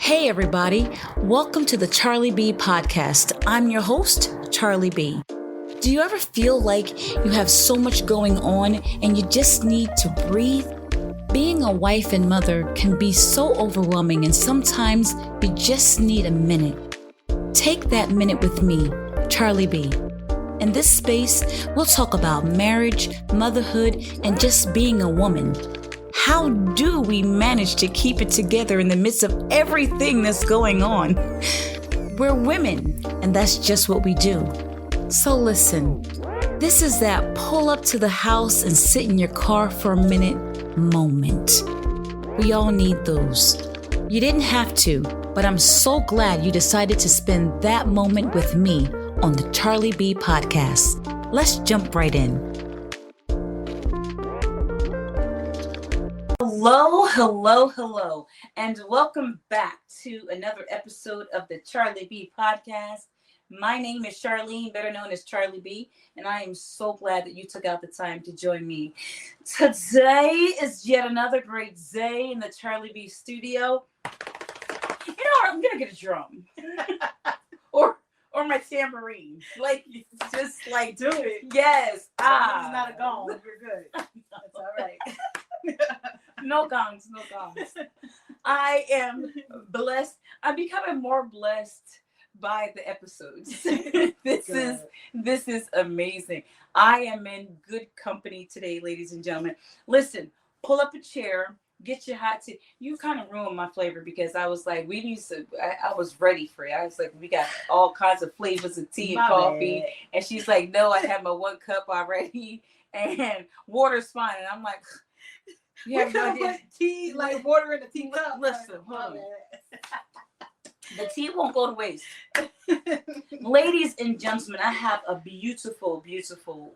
Hey everybody, welcome to the CharlieB Podcast. I'm your host, CharlieB. Do you ever feel like you have so much going on and you just need to breathe? Being a wife and mother can be so overwhelming, and sometimes you just need a minute. Take that minute with me, CharlieB. In this space, we'll talk about marriage, motherhood, and just being a woman. How do we manage to keep it together in the midst of everything that's going on? We're women, and that's just what we do. So listen, this is that pull up to the house and sit in your car for a minute moment. We all need those. You didn't have to, but I'm so glad you decided to spend that moment with me on the CharlieB Podcast. Let's jump right in. Hello, and welcome back to another episode of the CharlieB Podcast. My name is Charlene, better known as CharlieB, and I am so glad that you took out the time to join me. Today is yet another great day in the CharlieB studio. You know what? I'm gonna get a drum, or my tambourine. Like, just like do it. Yes. It's not a gong. You're good. That's all right. No gongs. I am blessed. I'm becoming more blessed by the episodes. This is amazing. I am in good company today, ladies and gentlemen. Listen, pull up a chair, get your hot tea. You kind of ruined my flavor because I was like, I was ready for it. I was like, we got all kinds of flavors of tea and coffee. Bad. And she's like, no, I have my 1 cup already and water's fine. And I'm like, you have no idea. Tea, like water in a teacup. Listen, the tea won't go to waste. Ladies and gentlemen, I have a beautiful,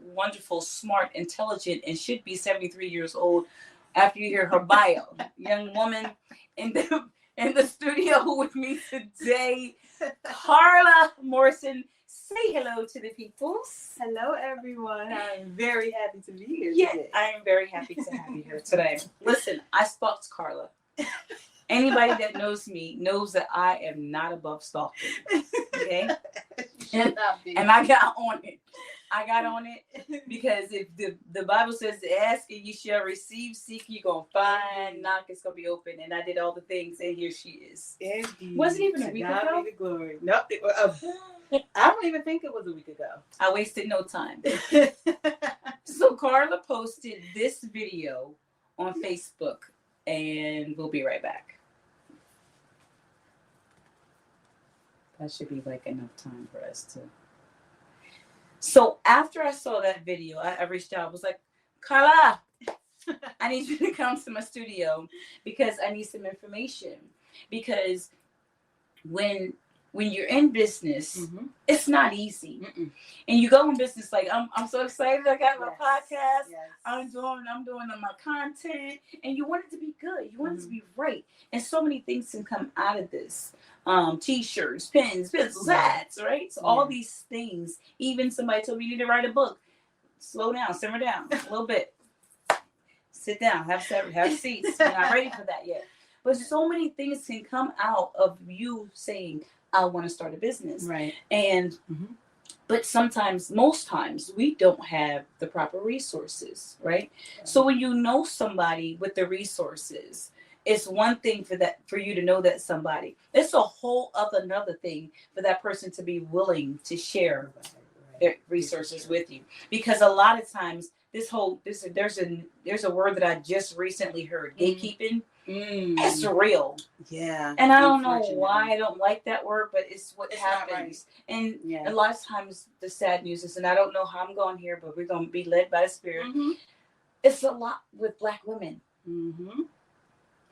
wonderful, smart, intelligent, and should be 73 years old after you hear her bio. Young woman in the studio with me today, Carla Morrison. Say hello to the peoples. Hello, everyone. I'm very happy to be here today. I am very happy to have you here today. Listen, I stalked Carla. Anybody that knows me knows that I am not above stalking. Okay? And I got on it. Because if the Bible says to ask and you shall receive, seek, you're going to find, knock, it's going to be open. And I did all the things, and here she is. Indeed. Wasn't even a week ago? Be the glory. Nope. I don't even think it was a week ago. I wasted no time. So Carla posted this video on Facebook, and we'll be right back. That should be like enough time for us to. So after I saw that video, I reached out. I was like, Carla, I need you to come to my studio because I need some information. Because when you're in business, it's not easy. Mm-mm. And you go in business like, I'm so excited. I got my podcast. Yes. I'm doing my content. And you want it to be good. You want it to be right. And so many things can come out of this. T-shirts, pens, pencils, hats, right? So all these things. Even somebody told me you need to write a book. Slow down, simmer down a little bit. Sit down, have seats. You're not ready for that yet. But so many things can come out of you saying, I want to start a business. Right. And but most times we don't have the proper resources, right? So when you know somebody with the resources, it's one thing for you to know that somebody. It's a whole another thing for that person to be willing to share their resources with you. Because a lot of times there's a word that I just recently heard, gatekeeping. It's real. Yeah. And I don't know why I don't like that word, but it's what happens. Right. And a lot of times the sad news is, and I don't know how I'm going here, but we're going to be led by the Spirit. Mm-hmm. It's a lot with Black women. Mm-hmm.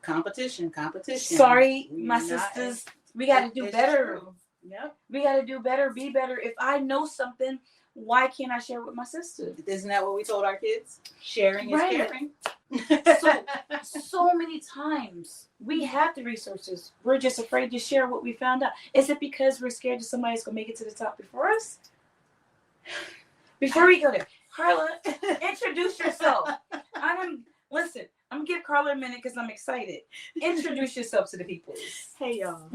Competition. Sorry, my sisters. We got to do better. Yep. We got to do better, be better. If I know something, why can't I share with my sisters? Isn't that what we told our kids? Sharing is caring. So many times we have the resources. We're just afraid to share what we found out. Is it because we're scared that somebody's going to make it to the top before us? Before we go there, Carla, introduce yourself. Listen, I'm gonna give Carla a minute because I'm excited. Introduce yourself to the people. Hey y'all.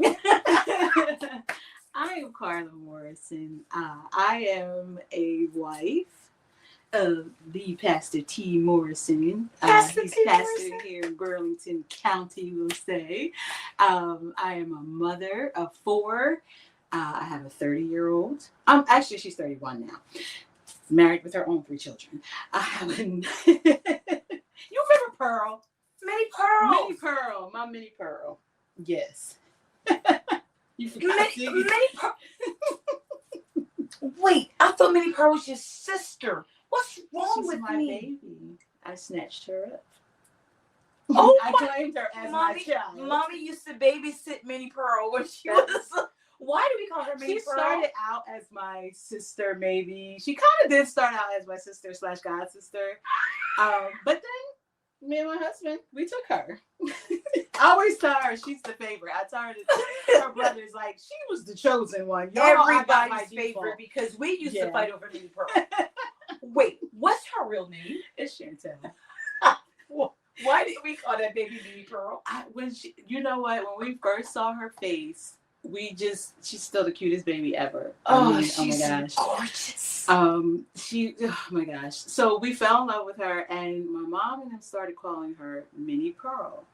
I am Carla Morrison. I am a wife of the Pastor T. Morrison. He's pastoring here in Burlington County, we'll say. I am a mother of 4. I have a 30-year-old. Actually, she's 31 now. Married with her own 3 children. I have a... You remember Pearl? Mini Pearl. Mini Pearl. My Mini Pearl. Yes. You forgot Mini Pearl. Wait, I thought Mini Pearl was your sister. What's wrong She's with my me? baby. I snatched her up. Oh, I claimed her as my child. Mommy used to babysit Mini Pearl when she was. Why do we call her Mini She Pearl? started out as my sister, maybe. She kind of did start out as my sister / god sister. But then me and my husband, we took her. I always tell her she's the favorite. I tell her that her brother's like, she was the chosen one. Everybody's favorite because we used to fight over Mini Pearl. Wait, what's her real name? It's Chantel. Why did we call that baby Mini Pearl? You know what? When we first saw her face, she's still the cutest baby ever. She's gorgeous. Oh my gosh. So we fell in love with her, and my mom and them started calling her Mini Pearl.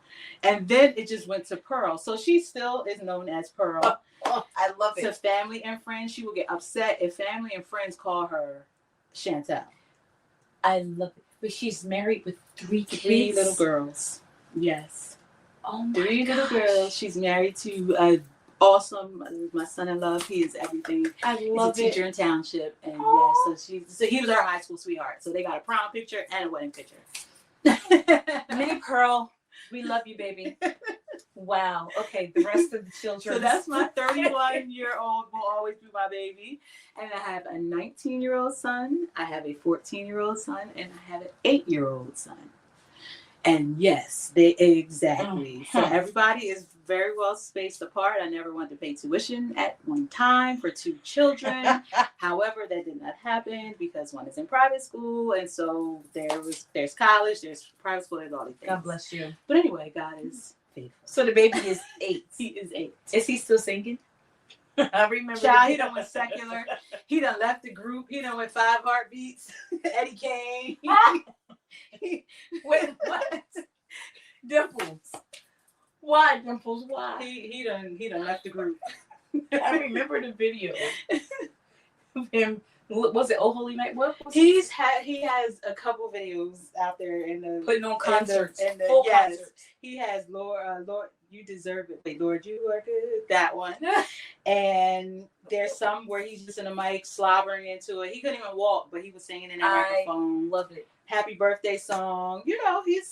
And then it just went to Pearl. So she still is known as Pearl. I love it. To family and friends, she will get upset if family and friends call her Chantel. I love it. But she's married with 3 kids. 3 little girls. Yes. Oh my 3 gosh. little girls. She's married to awesome, my son-in-law. He is everything. I love He's a teacher in township, and so he was our high school sweetheart. So they got a prom picture and a wedding picture. Mini Pearl, we love you, baby. Wow. Okay, the rest of the children. So that's my 31-year-old will always be my baby, and I have a 19-year-old son. I have a 14-year-old son, and I have an 8-year-old son. And yes, they exactly. So everybody is very well spaced apart. I never wanted to pay tuition at one time for 2 children. However, that did not happen because one is in private school, and so there's college, there's private school, there's all these things. God bless you. But anyway, God is faithful. So the baby is 8. He is 8. Is he still singing? I remember. Child, he done went secular. He done left the group. He done went 5 Heartbeats. Eddie Kane. Wait, what? Dimples. Why, Dimples? Why? He done left the group. I remember the video of him. Was it Oh Holy Night? What was it? He has a couple videos out there in the Putting on concerts. Full Yes. concerts. He has Lord, you deserve it. Wait, Lord, you are good. That one. And there's some where he's just in a mic slobbering into it. He couldn't even walk, but he was singing in a microphone. Love it. Happy birthday song. You know, he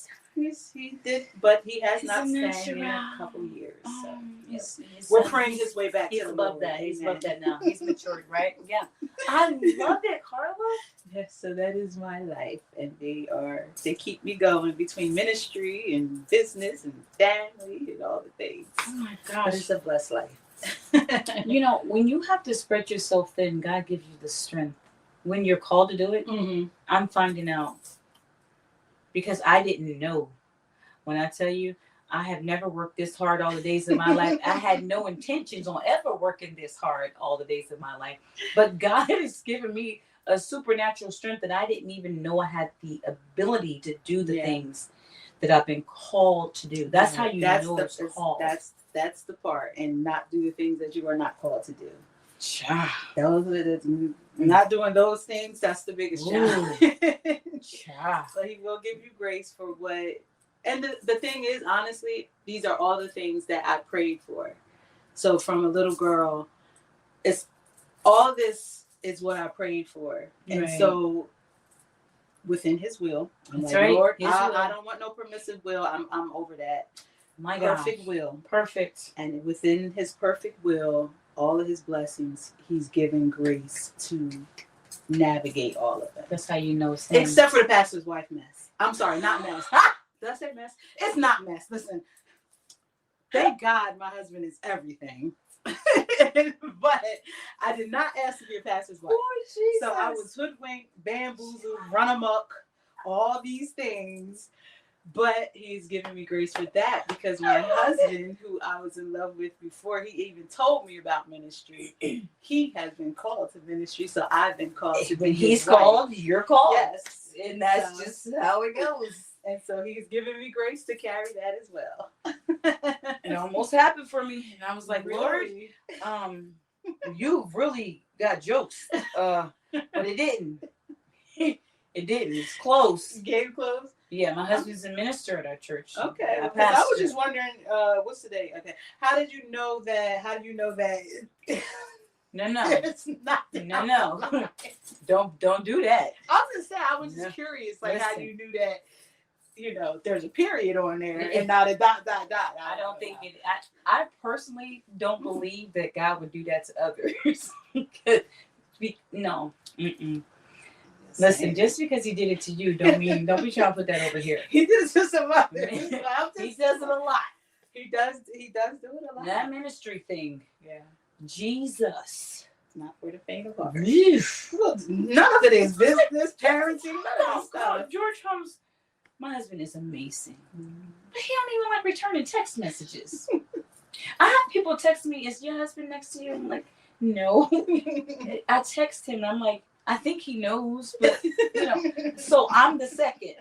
did, but he has not sang in a couple years. So we're praying his way back. He's to the above Lord. that. He's Amen. above that now. He's matured, right? Yeah. I love it, Carla. Yes, so that is my life, and they keep me going between ministry and business and family and all the things. Oh my But gosh. it's a blessed life. You know, when you have to spread yourself thin, God gives you the strength. When you're called to do it, I'm finding out. Because I didn't know. When I tell you, I have never worked this hard all the days of my life. I had no intentions on ever working this hard all the days of my life. But God has given me a supernatural strength that I didn't even know I had the ability to do the things that I've been called to do. That's how you know it's called. That's the part, and not do the things that you are not called to do. Not doing those things, that's the biggest challenge. So he will give you grace for what. And the thing is, honestly, these are all the things that I prayed for. So from a little girl, it's all this is what I prayed for. And so within his will, I'm That's like, right. Lord, His will. I don't want no permissive will. I'm over that. My God. Perfect will. Perfect. And within his perfect will, all of his blessings, he's given grace to navigate all of it. That's how you know it's him. Except for the pastor's wife mess. I'm sorry, not mess. Did I say mess? It's not mess. Listen, thank God my husband is everything. But I did not ask to be a pastor's wife. Oh, Jesus. So I was hoodwinked, bamboozled, run amok, all these things. But he's giving me grace for that because my husband, who I was in love with before he even told me about ministry, he has been called to ministry. So I've been called to be When he's his wife. called, you're called. Yes. And that's So- just how it goes. And so he's giving me grace to carry that as well. It almost happened for me. And I was like, Lord, Really? you really got jokes. But it didn't. It didn't. It's close. Game closed? Yeah, my husband's a minister at our church. Okay. I 'Cause I was pastor. just wondering, what's today? Okay. How did you know that? No. It's not. No. Don't do that. I was gonna say, I was just No. curious, like how Listen. you knew that, there's a period on there and not a dot. I don't think it. I personally don't believe that God would do that to others. No. Mm-mm. Listen, just because he did it to you, don't be trying to put that over here. he did it to some others. He does it a lot. He does do it a lot. That ministry thing. Yeah. Jesus. It's not for the faint of heart. Yeesh. Look, none of it is business, parenting, none of that Oh, stuff. God. George Holmes, my husband is amazing. But he don't even like returning text messages. I have people text me, is your husband next to you? I'm like, no. I text him and I'm like, I think he knows, but so I'm the second.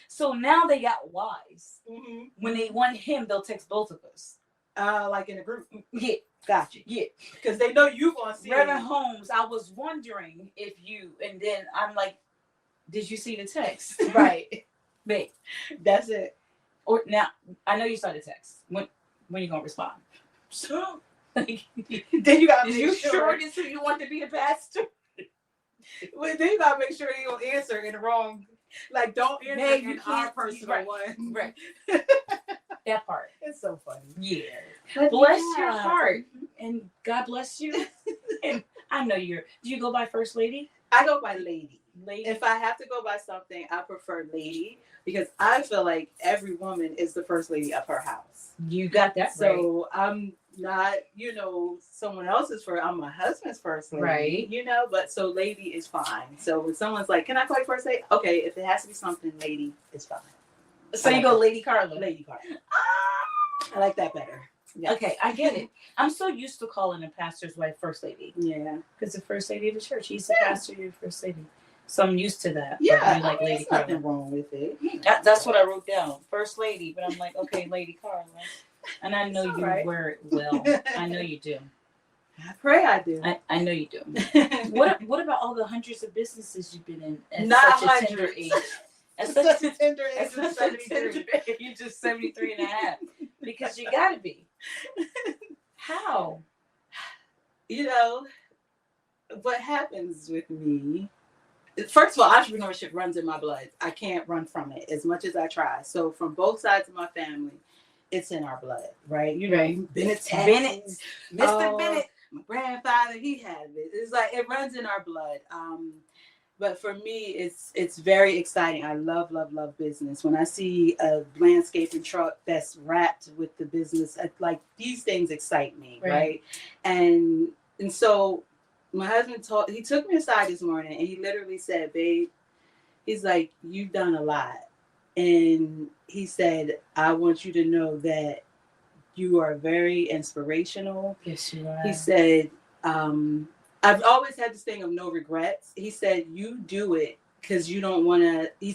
So now they got wise. Mm-hmm. When they want him, they'll text both of us. Like in a group. Yeah, Gotcha. yeah. Because they know you gonna see Reverend it. Holmes, I was wondering if you, and then I'm like, did you see the text? Right. Babe. That's it. Or now, I know you saw the text. When you gonna respond? So, like, Then you gotta is make you sure. sure this who you want to be the pastor? Well, then you gotta make sure you don't answer in the wrong. Like, don't answer Babe, you in our can't- personal right, one. Right. That part. It's so funny. Yeah. But Bless yeah. your heart. And God bless you. And I know do you go by First Lady? I go by Lady. Lady. If I have to go by something, I prefer Lady because I feel like every woman is the first lady of her house. You got that right. So I'm not, someone else's first. I'm my husband's first lady. Right. But so Lady is fine. So when someone's like, "Can I call you first lady?" Okay, if it has to be something, Lady is fine. So you go Lady Carla. Lady Carla. I like that better. Yeah. Okay, I get it. I'm so used to calling a pastor's wife First Lady. Yeah. Because the First Lady of the church, he's the pastor, you're First Lady. So I'm used to that. Yeah. You like Lady there's Carla. nothing wrong with it. That's what I wrote down. First Lady, but I'm like, okay, Lady Carla. And I know It's you all right. wear it well. I know you do. I pray I do. I know you do. What about all the hundreds of businesses you've been in at Not such a tender hundreds. age? At Such such a tender at age of such a 73. tender age. You're just 73 and a half. Because you gotta be. How? What happens with me, first of all, entrepreneurship runs in my blood. I can't run from it as much as I try. So from both sides of my family, it's in our blood, right? Bennett, Bennett. Mr. Bennett, my grandfather, he had it. It's like it runs in our blood. But for me, it's very exciting. I love business. When I see a landscaping truck that's wrapped with the business, like these things excite me, right? And so my husband he took me aside this morning and he literally said, "Babe," he's like, "You've done a lot." And he said, "I want you to know that you are very inspirational." Yes, you are. He said, I've always had this thing of no regrets. He said, "You do it because you don't want to." He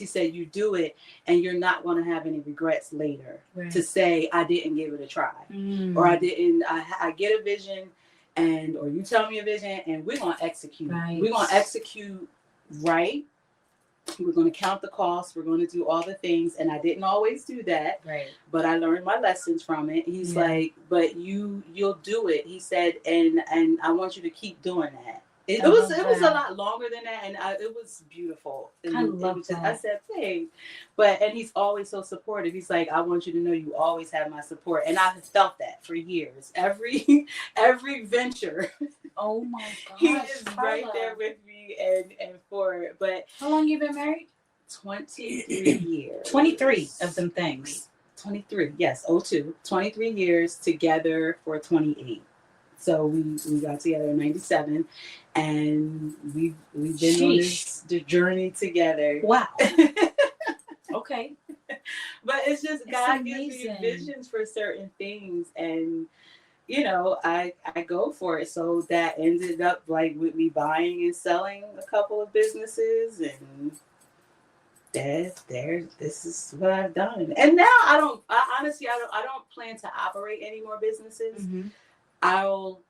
said, "You do it and you're not going to have any regrets later to say, I didn't give it a try or I didn't, I get a vision or you tell me a vision and we're going to execute. Right. We're going to execute right. We're going to count the costs. We're going to do all the things. And I didn't always do that, Right. but I learned my lessons from it." He's like, "But you'll do it." He said, and I want you to keep doing that. It was a lot longer than that, and it was beautiful. And I love that. I said, "Hey," and he's always so supportive. He's like, "I want you to know you always have my support," and I've felt that for years. Every venture, Oh my gosh. he is right Carla. there with me and for it. But How long you been married? 23 years. 23 of them things. 23, yes, 02. 23 years together for 28. So we got together in 97 and we've been on the journey together. Wow. Okay. But it's just It's God gives me amazing. visions for certain things, and you know, I go for it. So that ended up like with me buying and selling a couple of businesses, and this is what I've done. And now I don't plan to operate any more businesses. Mm-hmm. I'll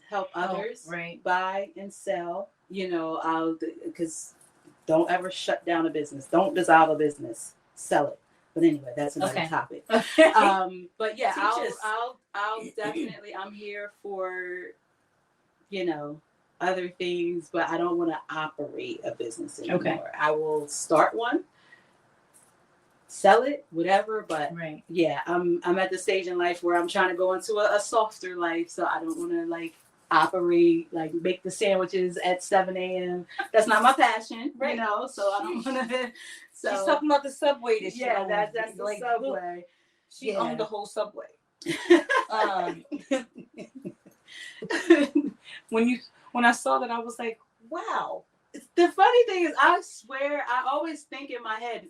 help others right. buy and sell. You know, because don't ever shut down a business. Don't dissolve a business. Sell it. But anyway, that's another topic. But yeah, I'll definitely. I'm here for, you know, other things, but I don't want to operate a business anymore. Okay. I will start one, sell it, whatever. But right. yeah, I'm at the stage in life where I'm trying to go into a softer life, so I don't want to like operate, like make the sandwiches at 7 a.m. That's not my passion, right. You know. So I don't want to. So she's talking about the subway. That yeah, that's the like, subway. She owned the whole subway. When I saw that, I was like, wow. The funny thing is, I swear, I always think in my head,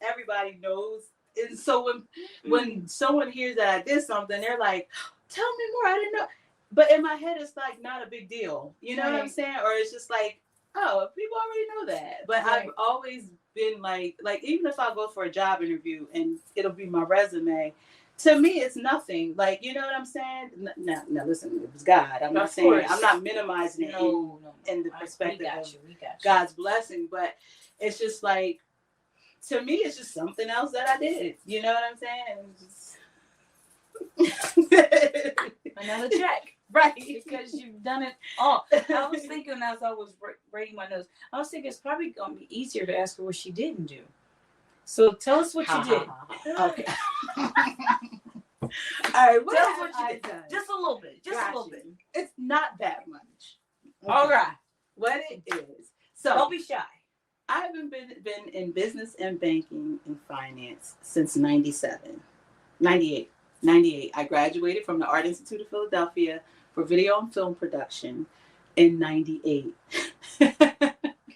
everybody knows. And so when someone hears that I did something, they're like, tell me more, I didn't know. But in my head, it's like not a big deal. You know what I'm saying? Or it's just like, oh, people already know that. But I've always been like even if I go for a job interview and it'll be my resume, to me, it's nothing. Like, you know what I'm saying? No, listen, it was God. I'm not saying, I'm not minimizing it in the perspective of God's blessing, but it's just like, to me, it's just something else that I did. You know what I'm saying? Another check. Right. Because you've done it all. I was thinking as I was writing my notes, I was thinking it's probably going to be easier to ask her what she didn't do. So tell us what you did. Okay. All right. Tell us what you did. Just a little bit. Just a little bit. It's not that much. Okay. All right. What it is. So don't be shy. I haven't been in business and banking and finance since 98. I graduated from the Art Institute of Philadelphia for video and film production in 98.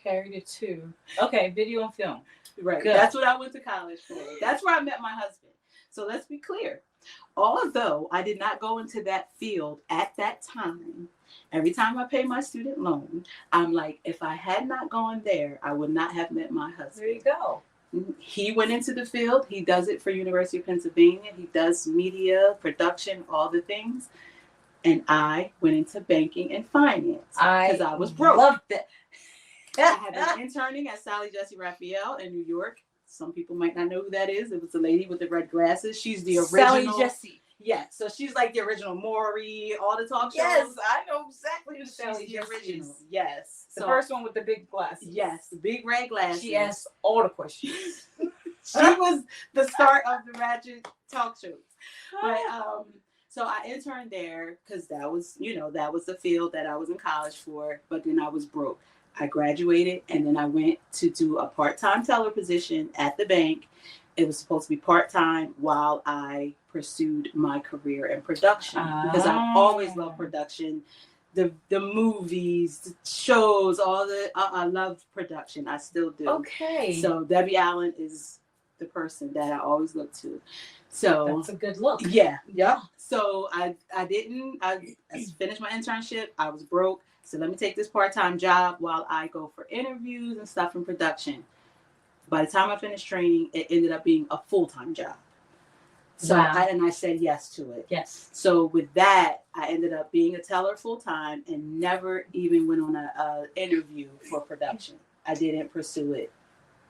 Carried it too. Okay, video and film. Right. Good. That's what I went to college for. That's where I met my husband. So let's be clear. Although I did not go into that field at that time, every time I pay my student loan, I'm like, if I had not gone there, I would not have met my husband. There you go. He went into the field. He does it for University of Pennsylvania. He does media, production, all the things. And I went into banking and finance because I was broke. Loved it. I had been interning at Sally Jesse Raphael in New York. Some people might not know who that is. It was the lady with the red glasses. She's the original. Sally Jesse. Yeah, so she's like the original Maury, all the talk shows. Yes, I know exactly who Sally Jesse original. Is. Yes. The first one with the big glasses. Yes, the big red glasses. She asked all the questions. She was the start of the Ratchet talk shows. But so I interned there because that was the field that I was in college for, but then I was broke. I graduated and then I went to do a part-time teller position at the bank. It was supposed to be part-time while I pursued my career in production because I've always loved production, the movies, the shows, I love production. I still do. Okay. So Debbie Allen is the person that I always look to. So that's a good look. Yeah. Yep. So I finished my internship. I was broke. So let me take this part-time job while I go for interviews and stuff in production. By the time I finished training, it ended up being a full-time job. So I said yes to it. Yes. So with that, I ended up being a teller full-time and never even went on a interview for production. I didn't pursue it.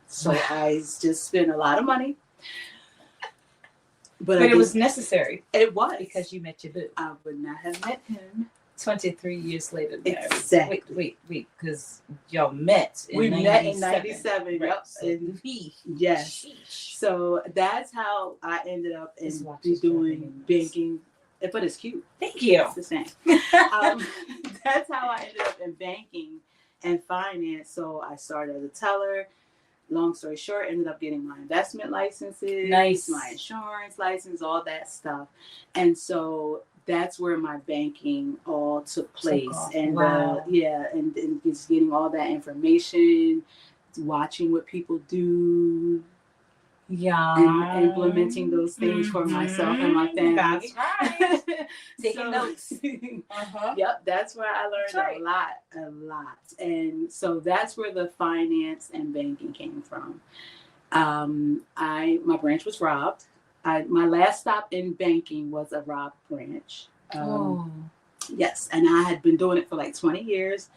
So I just spent a lot of money. But it was necessary. It was. Because you met your boo. I would not have met him. 23 years later. Exactly. Wait, because y'all met in 97. Met in 97. Right. Yep. So yes. Sheesh. So that's how I ended up doing banking. But it's cute. Thank you. It's the same. That's how I ended up in banking and finance. So I started as a teller. Long story short, ended up getting my investment licenses, my insurance license, all that stuff. And so that's where my banking all took place. And and just getting all that information, watching what people do, Yeah. and implementing those things for myself and my family. That's right. Taking notes. Yep, that's where I learned That's right. a lot. And so that's where the finance and banking came from. My branch was robbed. My last stop in banking was a robbed branch. Yes, and I had been doing it for like 20 years,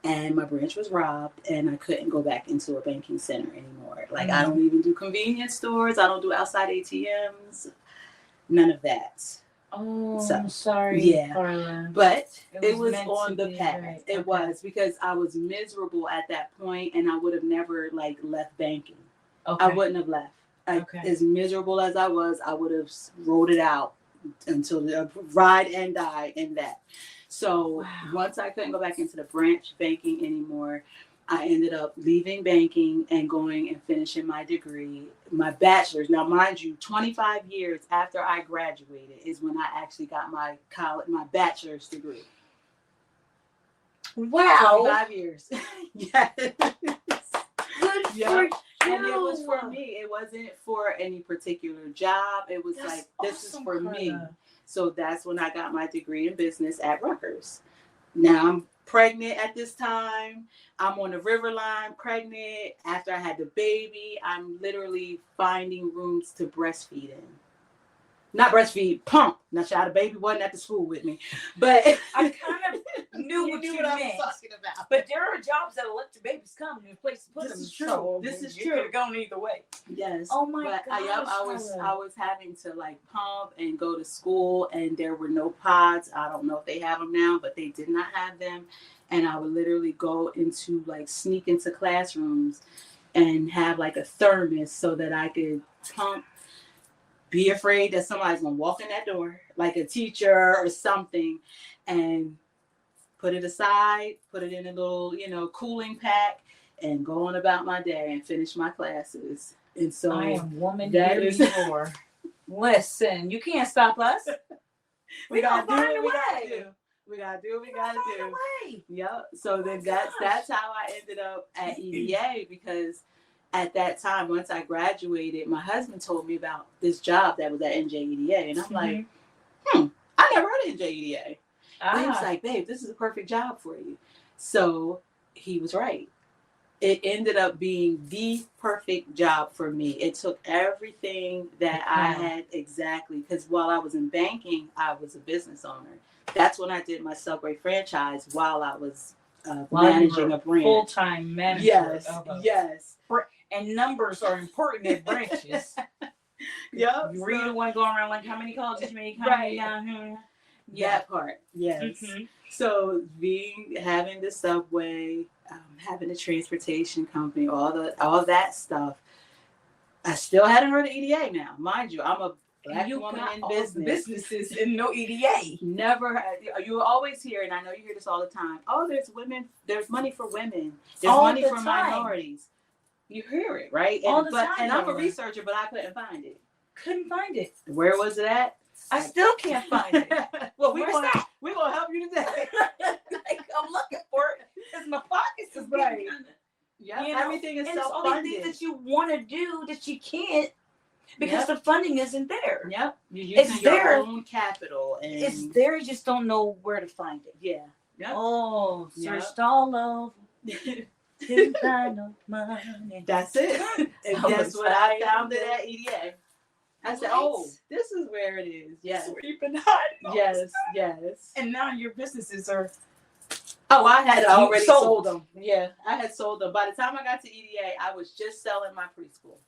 and my branch was robbed, and I couldn't go back into a banking center anymore. Like, I don't even do convenience stores. I don't do outside ATMs. None of that. Oh, So, I'm sorry, yeah. Carla. But it was meant on to the be, path. right. It Okay. was, because I was miserable at that point, and I would have never like left banking. Okay. I wouldn't have left. Okay. As miserable as I was, I would have rode it out until the ride and die in that. So once I couldn't go back into the branch banking anymore, I ended up leaving banking and going and finishing my degree, my bachelor's. Now, mind you, 25 years after I graduated is when I actually got my bachelor's degree. Wow. 25 years. Yes. Good for you. And it was for me. It wasn't for any particular job. It was That's like, this awesome, is for Carla. me. So that's when I got my degree in business at Rutgers. Now I'm pregnant at this time. I'm on the river line pregnant. After I had the baby, I'm literally finding rooms to breastfeed in. Not breastfeed, pump. Now, child, the baby wasn't at the school with me. But I kind of knew what you I was meant. talking about. But there are jobs that will let the babies come and there's a place to put This them. is true. So This is you true. could have gone either way. Yes. Oh my but gosh. I was having to like pump and go to school, and there were no pods. I don't know if they have them now, but they did not have them. And I would literally go into like sneak into classrooms and have like a thermos so that I could pump, be afraid that somebody's gonna walk in that door, like a teacher or something, and put it aside, put it in a little, cooling pack, and go on about my day and finish my classes. And so I am woman that here is- before. Listen, you can't stop us. we gotta do find what a we gotta way. do. We gotta do what we gotta Find a do. way. Yep. So then that's how I ended up at EDA, because at that time, once I graduated, my husband told me about this job that was at NJEDA, and I'm like, I never heard of NJEDA. And he was like, babe, this is a perfect job for you. So he was right. It ended up being the perfect job for me. It took everything that I had exactly, because while I was in banking, I was a business owner. That's when I did my Subway franchise while I was managing a branch. Full-time manager. Yes. And numbers are important at branches. Yep. You really want to go around like how many calls did you make? Right. Yeah. That part. Yes. Mm-hmm. So having the Subway, having a transportation company, all that stuff. I still hadn't heard of EDA now, mind you. I'm a Black woman in business. Businesses and no EDA. Never. You always hear, and I know you hear this all the time. Oh, there's women. There's money for women. There's money for minorities. You hear it, right? All the time. And I'm a researcher, but I couldn't find it. Couldn't find it. Where was it at? I still can't find it. Well, Where's that? We're gonna help you today. Like, I'm looking for it because my pockets is Right. getting kinda, Yeah, everything is and it's all self-funded. these things that you want to do that you can't because the funding isn't there. Yep. You're using your own capital. And It's there, you just don't know where to find it. Yeah. Yep. Oh, Yep. searched all over. Didn't find no money. That's it. And guess what? I found it at EDA. I said, "Oh, this is where it is." Yes. Sweeping hot. Yes. And now your businesses are. Oh, I had already sold. sold them. Yeah, I had sold them. By the time I got to EDA, I was just selling my preschool.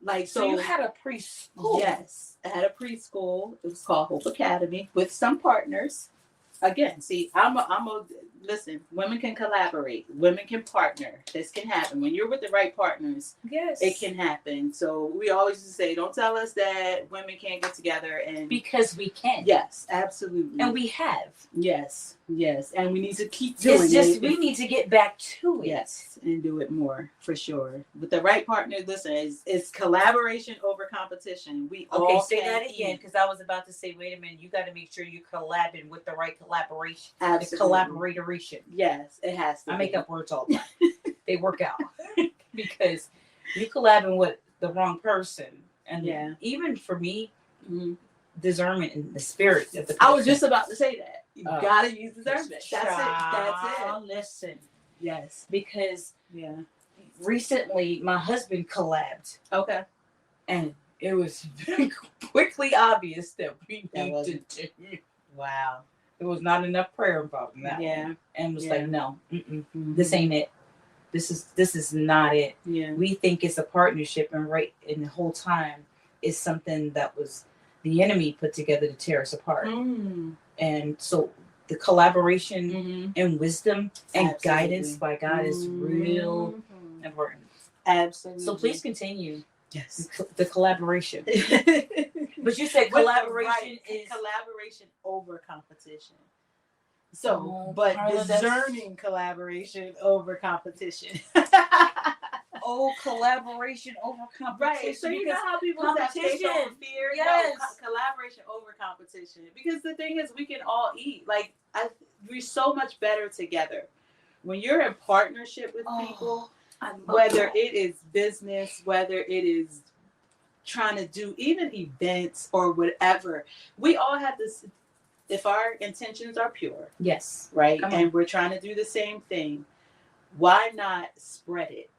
Like So you had a preschool. Yes, I had a preschool. It was called Hope Academy with some partners. Again, see, listen, women can collaborate. Women can partner. This can happen. When you're with the right partners, Yes. it can happen. So we always just say, don't tell us that women can't get together. And Because we can. yes, absolutely. And we have. Yes. And we need to keep doing It's just, it. we need to get back to it. Yes, and do it more, for sure. With the right partner, listen, it's collaboration over competition. We all Okay, say can that again, eat. because I was about to say, wait a minute, you got to make sure you're collabing with the right collaboration, Absolutely. the collaboration. Yes, it has to. I make up words all the time. They work out because you collabing with the wrong person, and even for me, discernment and the spirit of the person. I was just about to say that. You gotta use discernment. That's it. That's it. Listen. Yes. Because recently my husband collabed. Okay. And it was very quickly obvious that we needed to. Wow. There was not enough prayer involved in that one. And was like, no, this ain't it. This is not it. Yeah. We think it's a partnership, and the whole time it's something that was the enemy put together to tear us apart. And so the collaboration and wisdom and guidance by God is real important. Absolutely. So please continue. Yes. The collaboration. But you said collaboration is collaboration over competition. So, but Carla, discerning collaboration over competition. Collaboration over competition. Right. So you know how people have faith over fear? Yes. No, collaboration over competition. Because the thing is, we can all eat. Like, we're so much better together. When you're in partnership with people, whether it is business, whether it is trying to do even events or whatever, we all have this. If our intentions are pure, yes, right, and we're trying to do the same thing, why not spread it?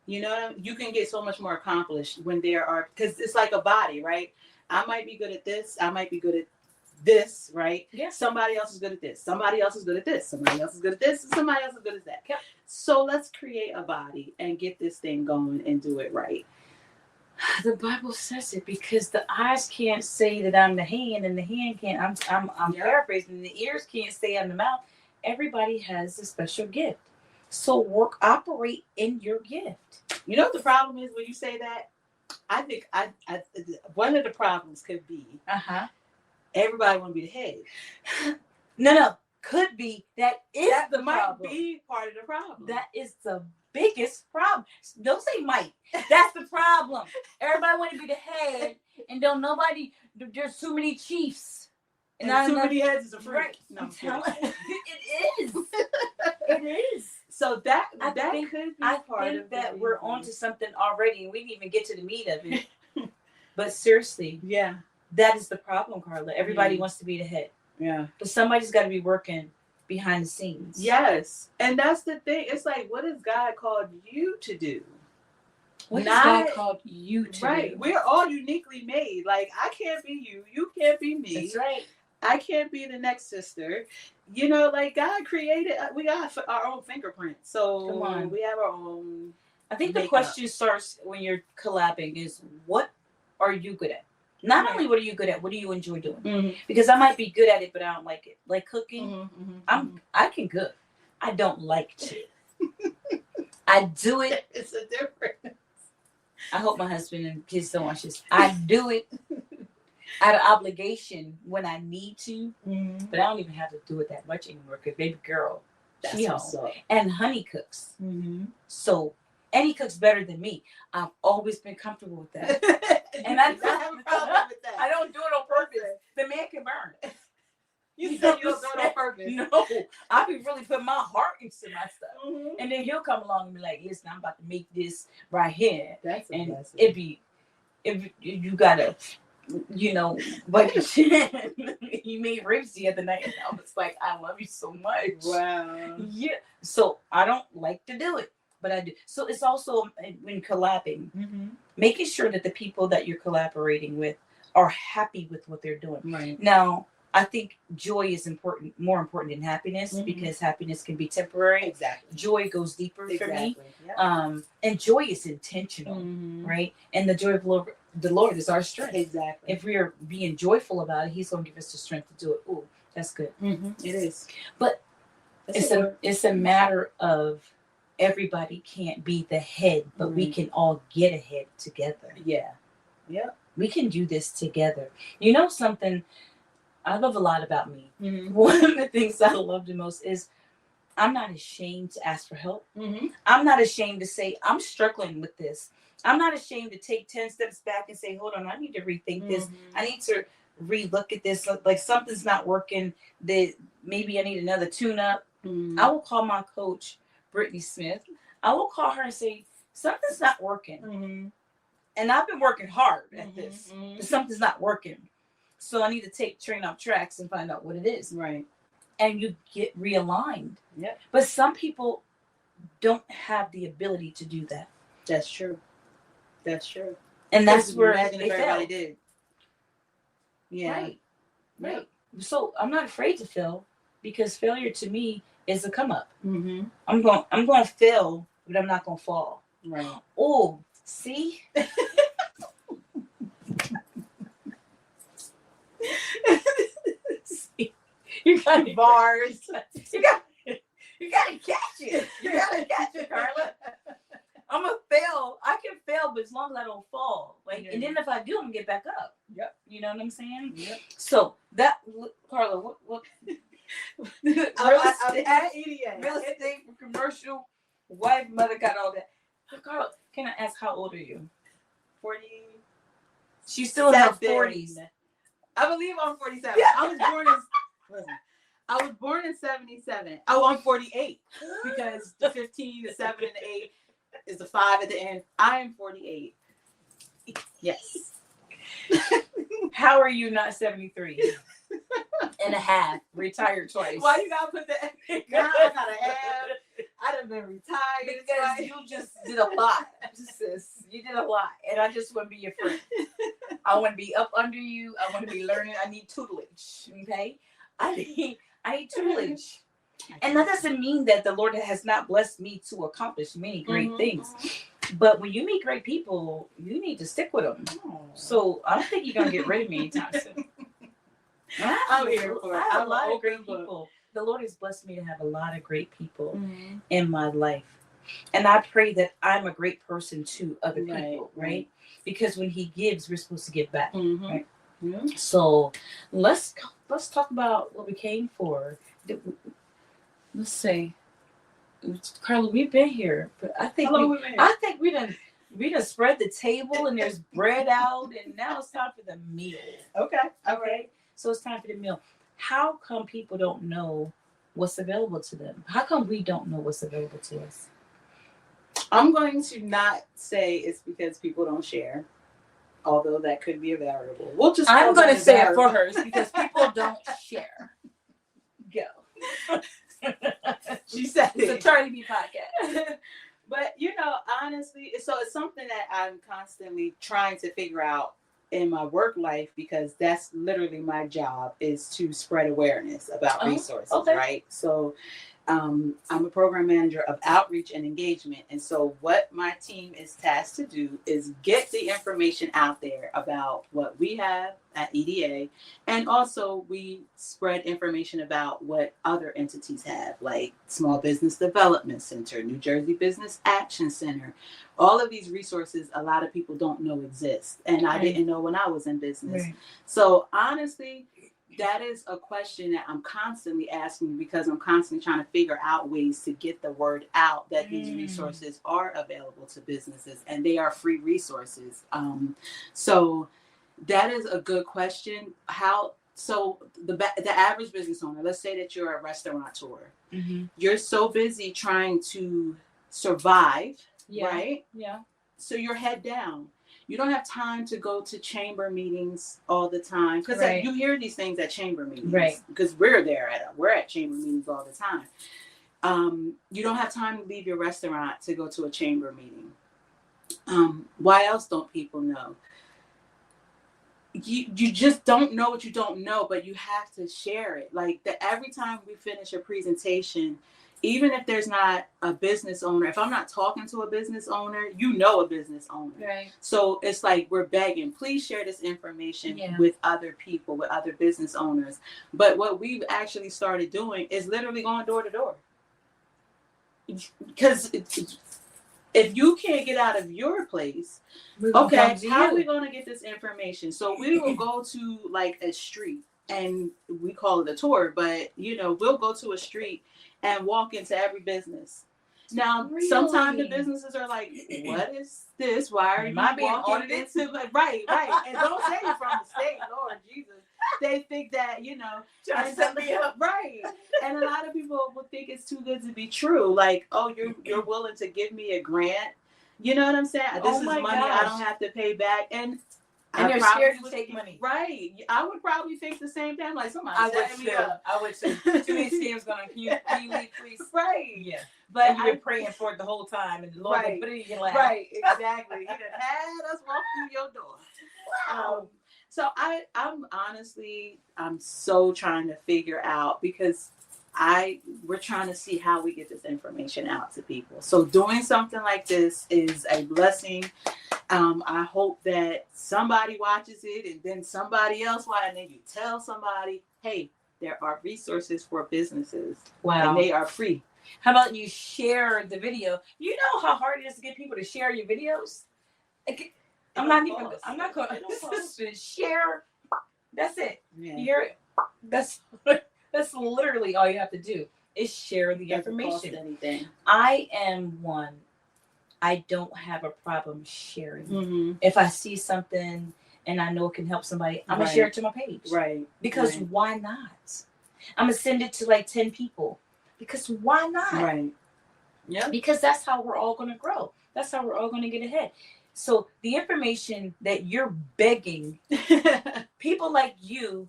You know, you can get so much more accomplished when there are, because it's like a body, right? I might be good at this. I might be good at this, right? Yeah. Somebody else is good at this. Somebody else is good at this. Somebody else is good at this. And somebody else is good at that. Yeah. So let's create a body and get this thing going and do it right. The Bible says it, because the eyes can't say that I'm the hand, and the hand can't. I'm paraphrasing. The ears can't say I'm the mouth. Everybody has a special gift. So operate in your gift. You know what the problem is when you say that? I think one of the problems could be everybody want to be the head. No, could be. That the might problem. Be part of the problem. That is the biggest problem. Don't say might. That's the problem. Everybody want to be the head, and don't nobody. There's too many chiefs, and too many heads is a freak. Right. No, it is. It is. So that could be part of that. We're onto something already, and we didn't even get to the meat of it. But seriously, that is the problem, Carla. Everybody wants to be the head. Yeah. But somebody's got to be working behind the scenes. Yes. And that's the thing. It's like, what has God called you to do? What has God called you to do? Right. We're all uniquely made. Like, I can't be you. You can't be me. That's right. I can't be the next sister. You know, like, God created, we got our own fingerprint. So come on. We have our own. I think the question starts when you're collabing is, what are you good at? Not only what are you good at, what do you enjoy doing? Because I might be good at it, but I don't like it. Like cooking, I can cook. I don't like to. I do it. It's a difference. I hope my husband and kids don't watch this. I do it out of obligation when I need to, but I don't even have to do it that much anymore because baby girl, she home. And honey cooks. So, and he cooks better than me. I've always been comfortable with that. And I don't have a problem with that. I don't do it on purpose. The man can burn. You said you don't do it on purpose. No, I be really putting my heart into my stuff. And then he'll come along and be like, listen, I'm about to make this right here. That's and blessing. if you gotta, you know, wipe your chin. You made ribs the other night, and I was like, I love you so much. Wow. Yeah. So I don't like to do it, but I do. So it's also when collabing, making sure that the people that you're collaborating with are happy with what they're doing. Right. Now, I think joy is more important than happiness, because happiness can be temporary. Exactly. Joy goes deeper for me. Yep. And joy is intentional, right? And the joy of the Lord is our strength. Exactly. If we are being joyful about it, He's going to give us the strength to do it. Ooh, that's good. It is. But it's a matter of everybody can't be the head, but we can all get ahead together. Yeah. Yeah. We can do this together. You know something I love a lot about me? One of the things I love the most is I'm not ashamed to ask for help. I'm not ashamed to say, I'm struggling with this. I'm not ashamed to take 10 steps back and say, hold on, I need to rethink this. I need to relook at this. Like something's not working. That maybe I need another tune-up. I will call my coach, Brittany Smith. I will call her and say, something's not working. And I've been working hard at this, but something's not working. So I need to take train off tracks and find out what it is. Right. And you get realigned. Yep. But some people don't have the ability to do that. That's true. That's true. And that's where imagine they if everybody fail. did. Yeah. Right. Right. So I'm not afraid to fail because failure to me is a come up. Mm-hmm. I'm going to fail, but I'm not going to fall. Right. Oh, see? See? You got Bars. You got to catch it. You got to catch it, Carla. I'm going to fail. I can fail, but as long as I don't fall. Like, and then if I do, I'm going to get back up. Yep. You know what I'm saying? Yep. So that, Carla, what At EDA. real estate, commercial, wife, mother, got all that. Carla, can I ask how old are you? 40. She's still in her 40s. I believe I'm 47. Yeah. I was born in 77. Oh, I'm 48 because the 15, the 7, and the 8 is the 5 at the end. I am 48. Yes. How are you not 73 and a half? Retired twice. Why you gotta put that? Now I gotta have. I done been retired Because you just did a lot, sis. You did a lot, and I just want to be your friend. I want to be up under you. I want to be learning. I need tutelage. Okay, I need tutelage, and that doesn't mean that the Lord has not blessed me to accomplish many great things. But when you meet great people, you need to stick with them. So I don't think you're gonna get rid of me anytime soon. I'm here for it. I have a lot of great Open book. people. The Lord has blessed me to have a lot of great people in my life. And I pray that I'm a great person to other people, right? Because when He gives, we're supposed to give back. Right? Mm-hmm. So let's talk about what we came for. Let's say, Carla, we've been here, but I think we done spread the table and there's bread out, and now it's time for the meal. Okay. Okay. So it's time for the meal. How come people don't know what's available to them? How come we don't know what's available to us? I'm going to not say it's because people don't share, although that could be a variable. I'm going to say it for her. It's because people don't share. Go. She said it's a CharlieB Podcast. But, honestly, so it's something that I'm constantly trying to figure out in my work life, because that's literally my job, is to spread awareness about resources, right? So I'm a program manager of outreach and engagement. And so what my team is tasked to do is get the information out there about what we have at EDA. And also we spread information about what other entities have, like Small Business Development Center, New Jersey Business Action Center. All of these resources, a lot of people don't know exist. And I didn't know when I was in business. Right. So honestly, that is a question that I'm constantly asking, because I'm constantly trying to figure out ways to get the word out that these resources are available to businesses, and they are free resources. So that is a good question. So the average business owner, let's say that you're a restaurateur, you're so busy trying to survive, right? Yeah. So you're head down. You don't have time to go to chamber meetings all the time, because you hear these things at chamber meetings, right? Because we're at chamber meetings all the time. You don't have time to leave your restaurant to go to a chamber meeting. Why else don't people know? You just don't know what you don't know, but you have to share it. Like every time we finish a presentation, even if there's not a business owner, if I'm not talking to a business owner, a business owner. Right. So it's like we're begging, please share this information with other people, with other business owners. But what we've actually started doing is literally going door to door. Because if you can't get out of your place, okay, how are we going to get this information? So we will go to like a street, and we call it a tour, but we'll go to a street and walk into every business. Now, sometimes the businesses are like, what is this? Why are you walking into right? And don't say you're from the state, Lord Jesus. that, you know, Trying to set me up. right. And a lot of people will think it's too good to be true. Like, oh, you're willing to give me a grant. You know what I'm saying? This is my money gosh. I don't have to pay back. And you're probably scared to would take be- money. Right. I would probably think the same thing. Like, somebody I would set me too. up. I would too. Too many scams going on. Can you leave, please? Right. Yeah. But And you've been praying for it the whole time, and the Lord Right. put it in your lap. Right, exactly. He done had us walk through your door. So I'm so trying to figure out, because we're trying to see how we get this information out to people. So doing something like this is a blessing. I hope that somebody watches it, and then somebody else watches, and then you tell somebody, hey, there are resources for businesses. Wow. And they are free. How about you share the video? You know how hard it is to get people to share your videos? I'm not going to share. That's it. Yeah. That's literally all you have to do is share the Doesn't cost information. anything. I am one. I don't have a problem sharing. Mm-hmm. If I see something and I know it can help somebody, I'm going to Right. share it to my page. Right. Because Right. why not? I'm going to send it to like 10 people. Because why not? Right. Yeah. Because that's how we're all going to grow. That's how we're all going to get ahead. So the information that you're begging, people like you,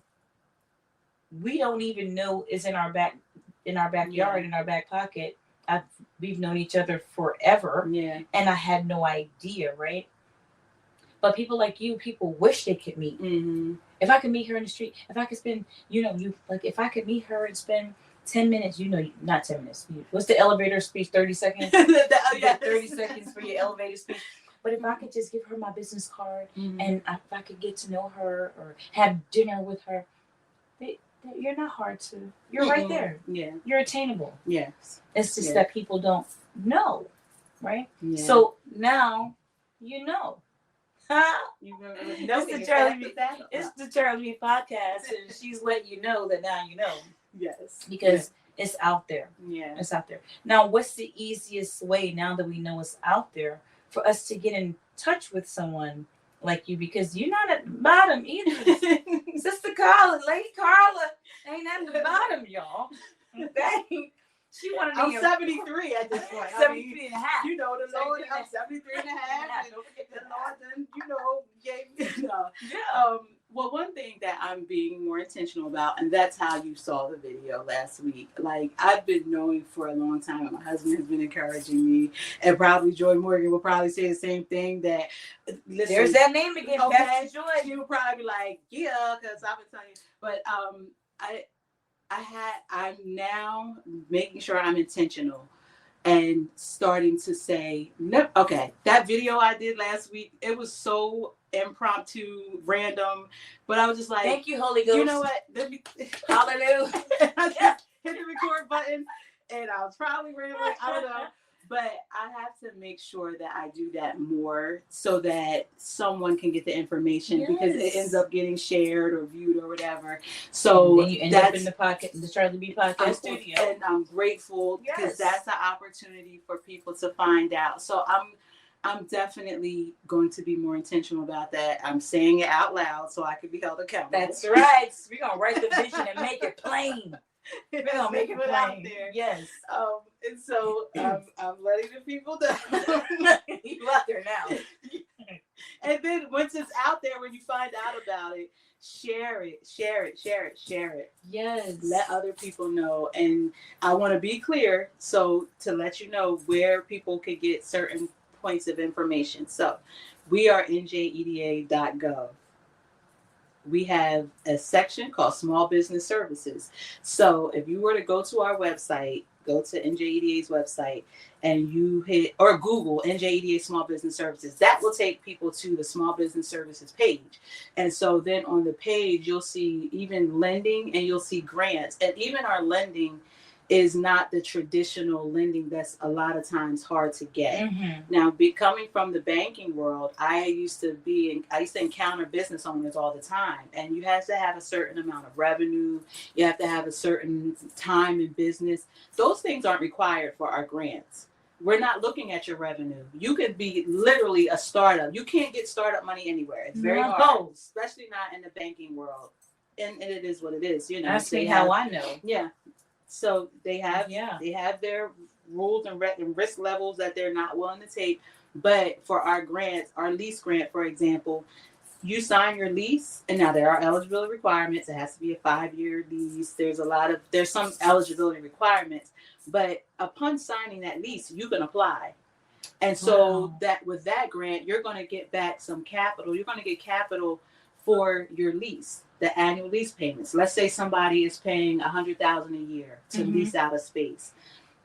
we don't even know is in our backyard, in our back pocket. We've known each other forever. Yeah. And I had no idea, right? But people like you, people wish they could meet. Mm-hmm. If I could meet her in the street, if I could spend, if I could meet her and spend 10 minutes, not 10 minutes. What's the elevator speech? 30 seconds? You got 30 seconds for your elevator speech. But if I could just give her my business card, Mm-hmm. and if I could get to know her or have dinner with her, you're not hard to. You're right there. Yeah. You're attainable. Yes. It's just Yeah. that people don't know, right? Yeah. So now you know. It's It's the CharlieB Podcast, and she's letting you know that now you know. Yes. Because it's out there. Yeah. It's out there. Now, what's the easiest way, now that we know it's out there, for us to get in touch with someone like you? Because you're not at the bottom either. Sister Carla, Lady Carla ain't at the bottom, y'all. Okay? She wanted to I'm be 73 at this point. 73 and a half. You know, the Lord, 73 I'm 73 and a half. And Don't forget the that. Lord then, gave me. No. Yeah. Well, one thing that I'm being more intentional about, and that's how you saw the video last week. Like, I've been knowing for a long time, and my husband has been encouraging me, and probably Joy Morgan will probably say the same thing, that, listen, There's that name again, okay, Pastor Joy. she will probably be like, yeah, because I've been telling you. But I'm now making sure I'm intentional and starting to say, no, okay, that video I did last week, it was so impromptu, random, but I was just like, Thank you, Holy Ghost. you know what? Let me Hallelujah. I just hit the record button, and I was probably rambling. I don't know. But I have to make sure that I do that more so that someone can get the information, because it ends up getting shared or viewed or whatever. So then you end up in the CharlieB Podcast studio. And I'm grateful, because that's an opportunity for people to find out. So I'm definitely going to be more intentional about that. I'm saying it out loud so I can be held accountable. That's right. We're going to write the vision and make it plain. We're going to make it out plain. there. Yes. And so I'm letting the people know. You out there now. And then once it's out there, when you find out about it, share it. Yes. Let other people know. And I want to be clear, so to let you know where people can get certain points of information. So we are njeda.gov. We have a section called Small Business Services. So if you were to go to our website, go to NJEDA's website, and you hit, or Google NJEDA Small Business Services, that will take people to the Small Business Services page. And so then on the page, you'll see even lending, and you'll see grants. And even our lending is not the traditional lending that's a lot of times hard to get. Mm-hmm. Now, coming from the banking world, I used to encounter business owners all the time, and you have to have a certain amount of revenue. You have to have a certain time in business. Those things aren't required for our grants. We're not looking at your revenue. You could be literally a startup. You can't get startup money anywhere. It's very hard, especially not in the banking world. and it is what it is. You know, Ask me how I know. Yeah. So they have their rules and risk levels that they're not willing to take. But for our grants, our lease grant, for example, you sign your lease, and now there are eligibility requirements. It has to be a 5-year lease. There's some eligibility requirements, but upon signing that lease, you can apply. And so that with that grant, you're going to get back some capital. You're going to get capital for your lease, the annual lease payments. Let's say somebody is paying $100,000 a year to lease out a space.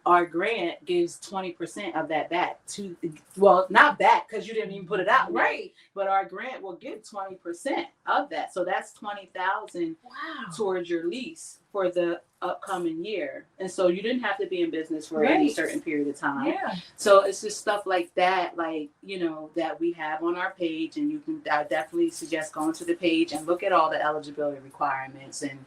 Our grant gives 20% of that back not back because you didn't even put it out, right? But our grant will give 20% of that, so that's $20,000 towards your lease for the upcoming year. And so you didn't have to be in business for any certain period of time. Yeah. So it's just stuff like that, like, you know, that we have on our page, and I definitely suggest going to the page and look at all the eligibility requirements and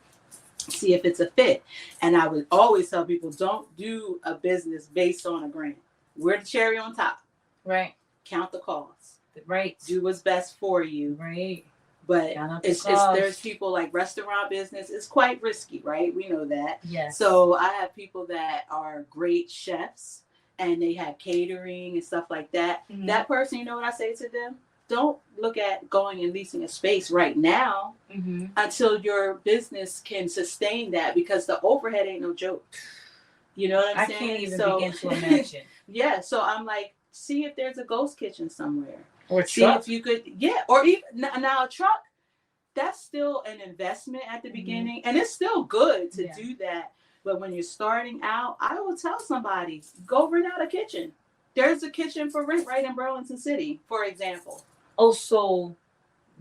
see if it's a fit. And I would always tell people, don't do a business based on a grant. We're the cherry on top. Right. Count the costs. Right. Do what's best for you. Right. But there's people like restaurant business. It's quite risky, right? We know that. Yes. So I have people that are great chefs and they have catering and stuff like that. Mm-hmm. That person, you know what I say to them? Don't look at going and leasing a space right now until your business can sustain that, because the overhead ain't no joke. You know what I'm saying? I can't even begin to imagine. Yeah, so I'm like, see if there's a ghost kitchen somewhere. Or a truck. See if you could, or even now a truck. That's still an investment at the beginning, and it's still good to do that. But when you're starting out, I will tell somebody, go rent out a kitchen. There's a kitchen for rent right in Burlington City, for example. Oh, so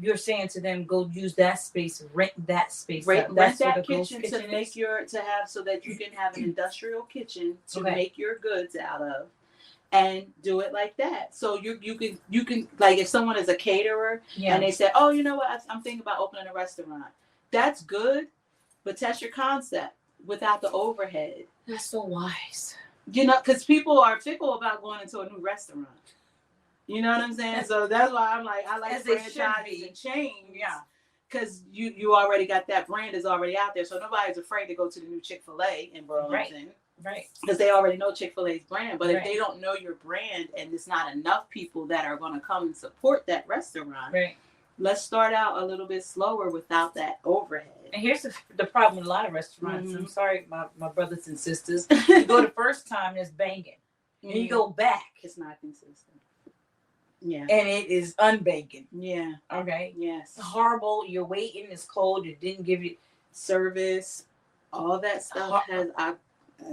you're saying to them, go use that space, rent that space. Rent that kitchen to make so that you can have an industrial kitchen to make your goods out of, and do it like that. So you can like, if someone is a caterer and they say, oh, you know what, I'm thinking about opening a restaurant. That's good, but test your concept without the overhead. That's so wise. You know, because people are fickle about going into a new restaurant. You know what I'm saying? So that's why I'm like, I like franchises and chains. Yeah. Because you already got that brand is already out there. So nobody's afraid to go to the new Chick-fil-A in Burlington. Right. Because they already know Chick-fil-A's brand. But if they don't know your brand and there's not enough people that are going to come and support that restaurant, let's start out a little bit slower without that overhead. And here's the problem with a lot of restaurants. I'm sorry, my brothers and sisters. You go the first time, it's banging. And you go back, it's not consistent. Yeah. And it is unbanging. Yeah. Okay. Yes. It's horrible. You're waiting. It's cold. It didn't give you service. All that stuff I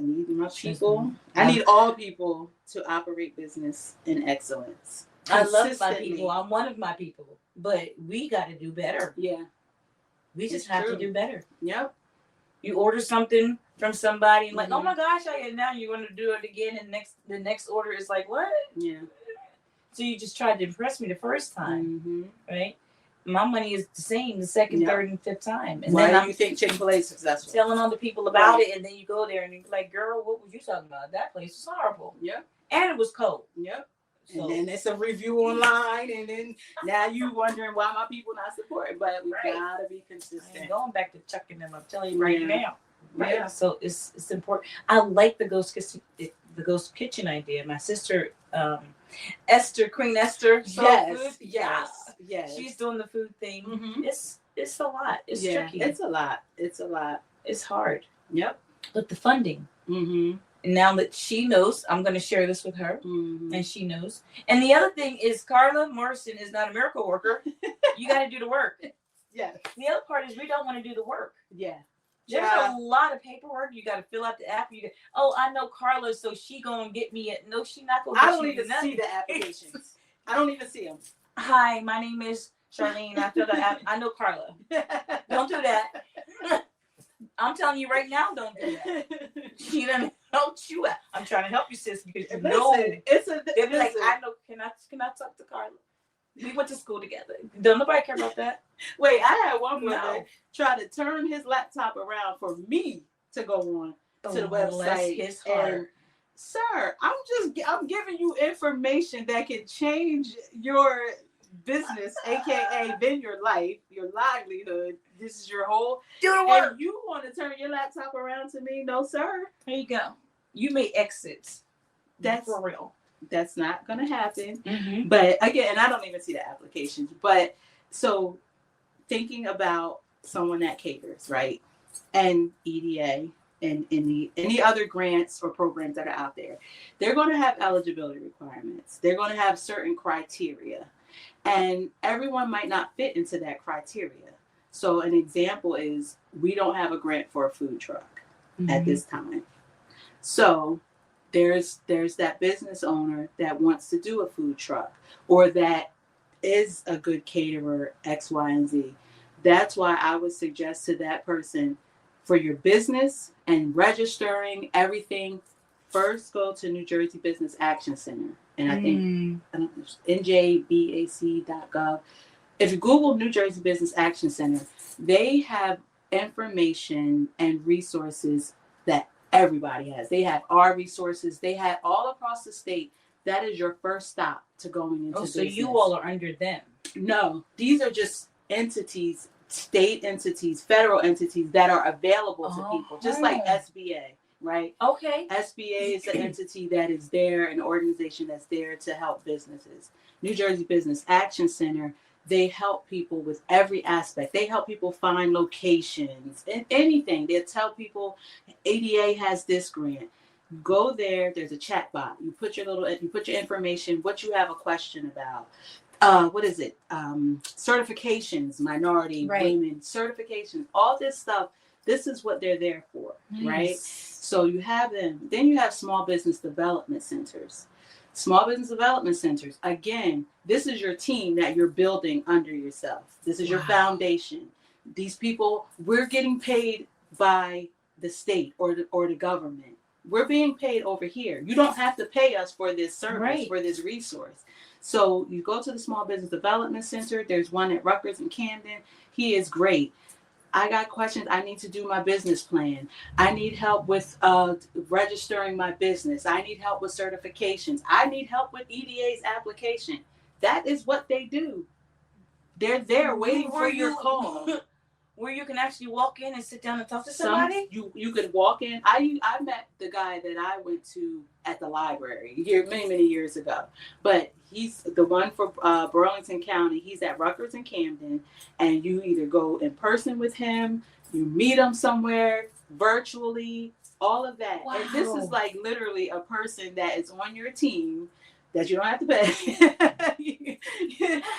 need my people. I need all people to operate business in excellence. I love my people. I'm one of my people. But we got to do better. Yeah. We just have to do better. Yep. You order something from somebody and like, oh my gosh, now you want to do it again, and the next order is like, what? Yeah. So you just tried to impress me the first time, right? My money is the same the second, third, and fifth time. And then you think Chick-fil-A is successful? Telling other people about it, and then you go there and you're like, girl, what was you talking about? That place was horrible. Yeah. And it was cold. Yep. So, and then it's a review online, and then now you wondering why my people not supporting. But we gotta be consistent. Going back to chucking them, I'm telling you right now. Right. Yeah. So it's important. I like the ghost kitchen idea. My sister, Queen Esther. Yes. She's doing the food thing. Mm-hmm. It's a lot. It's tricky. It's a lot. It's hard. Yep. But the funding. Mm-hmm. And now that she knows, I'm going to share this with her, and she knows. And the other thing is, Carla Morrison is not a miracle worker. You got to do the work. Yeah. The other part is we don't want to do the work. Yeah. There's a lot of paperwork. You got to fill out the app. I know Carla, so she going to get me. No, she not going to get me. I don't even see the applications. I don't even see them. Hi, my name is Charlene. I filled the app. I know Carla. Don't do that. I'm telling you right now, don't do that. She done helped you out. I'm trying to help you, sis, because you know they'll be like, I know. Can I talk to Carla? We went to school together. Don't nobody care about that. Wait, I had one brother try to turn his laptop around for me to go on to the website. His heart. And, sir, I'm giving you information that can change your business, aka been your life, your livelihood. This is your whole. Do the work. And you want to turn your laptop around to me? No, sir. There you go. You may exit. That's for real. That's not going to happen. Mm-hmm. But again, and I don't even see the applications. But so thinking about someone that caters, right? And EDA and any other grants or programs that are out there, they're going to have eligibility requirements. They're going to have certain criteria. And everyone might not fit into that criteria. So an example is we don't have a grant for a food truck at this time. So there's that business owner that wants to do a food truck or that is a good caterer, X, Y, and Z. That's why I would suggest to that person for your business and registering everything, first go to New Jersey Business Action Center. And I think njbac.gov. If you Google New Jersey Business Action Center, they have information and resources that everybody has. They have our resources. They have all across the state. That is your first stop to going into business. So you all are under them? No, these are just entities, state entities, federal entities that are available to people, just like SBA, right? Okay. SBA is an entity that is there, an organization that's there to help businesses. New Jersey Business Action Center, they help people with every aspect. They help people find locations and anything. They'll tell people ADA has this grant. Go there. There's a chat bot. You put your information, what you have a question about. What is it? Certifications, minority, women, certifications, all this stuff. This is what they're there for, right? So you have them. Then you have small business development centers. Small business development centers. Again, this is your team that you're building under yourself. This is your foundation. These people, we're getting paid by the state or the government. We're being paid over here. You don't have to pay us for this service, for this resource. So you go to the Small Business Development Center. There's one at Rutgers and Camden. He is great. I got questions. I need to do my business plan. I need help with registering my business. I need help with certifications. I need help with EDA's application. That is what they do. They're there waiting for your call. Where you can actually walk in and sit down and talk to somebody? You could walk in. I met the guy that I went to at the library here many years ago. But he's the one for Burlington County. He's at Rutgers and Camden. And you either go in person with him, you meet him somewhere, virtually, all of that. Wow. And this is like literally a person that is on your team that you don't have to pay.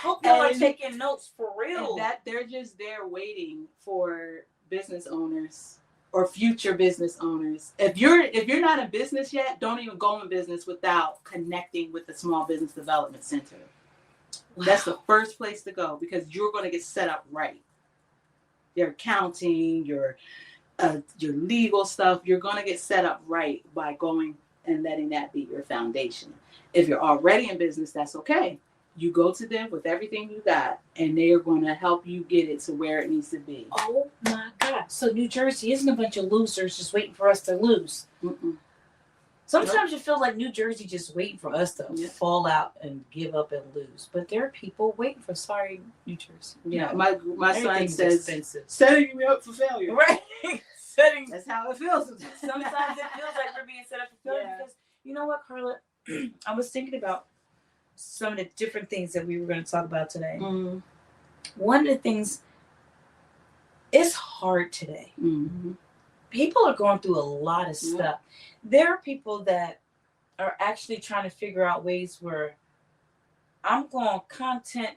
Hope y'all are taking notes for real. And that they're just there waiting for business owners or future business owners. If you're not in business yet, don't even go in business without connecting with the Small Business Development Center. Wow. That's the first place to go because you're going to get set up right. Your accounting, your legal stuff, you're going to get set up right by going and letting that be your foundation. If you're already in business, that's okay. You go to them with everything you got, and they are going to help you get it to where it needs to be. Oh, my God. So New Jersey isn't a bunch of losers just waiting for us to lose. Mm-mm. Sometimes it feels like New Jersey just waiting for us to fall out and give up and lose. But there are people waiting for, sorry, New Jersey. Yeah, my son says, setting me up for failure. Right. That's how it feels. Sometimes it feels like we're being set up for failure because, you know what, Carla? I was thinking about some of the different things that we were going to talk about today. Mm-hmm. One of the things, it's hard today. Mm-hmm. People are going through a lot of stuff. There are people that are actually trying to figure out ways where I'm going content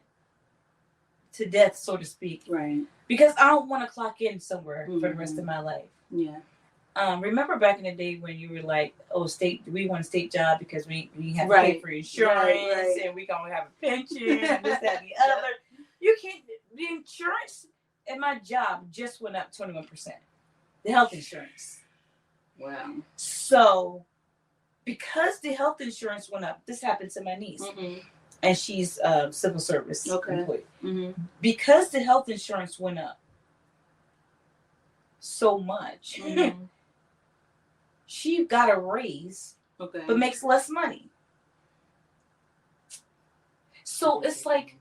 to death, so to speak. Right. Because I don't want to clock in somewhere for the rest of my life. Yeah. Remember back in the day when you were like, "Oh, we want a state job because we have to pay for insurance and we gonna have a pension and this, that, and the other." You can't. The insurance at my job just went up 21%. The health insurance. Wow. So, because the health insurance went up, this happened to my niece, and she's civil service employee. Mm-hmm. Because the health insurance went up so much. Mm-hmm. She got a raise, but makes less money. So it's like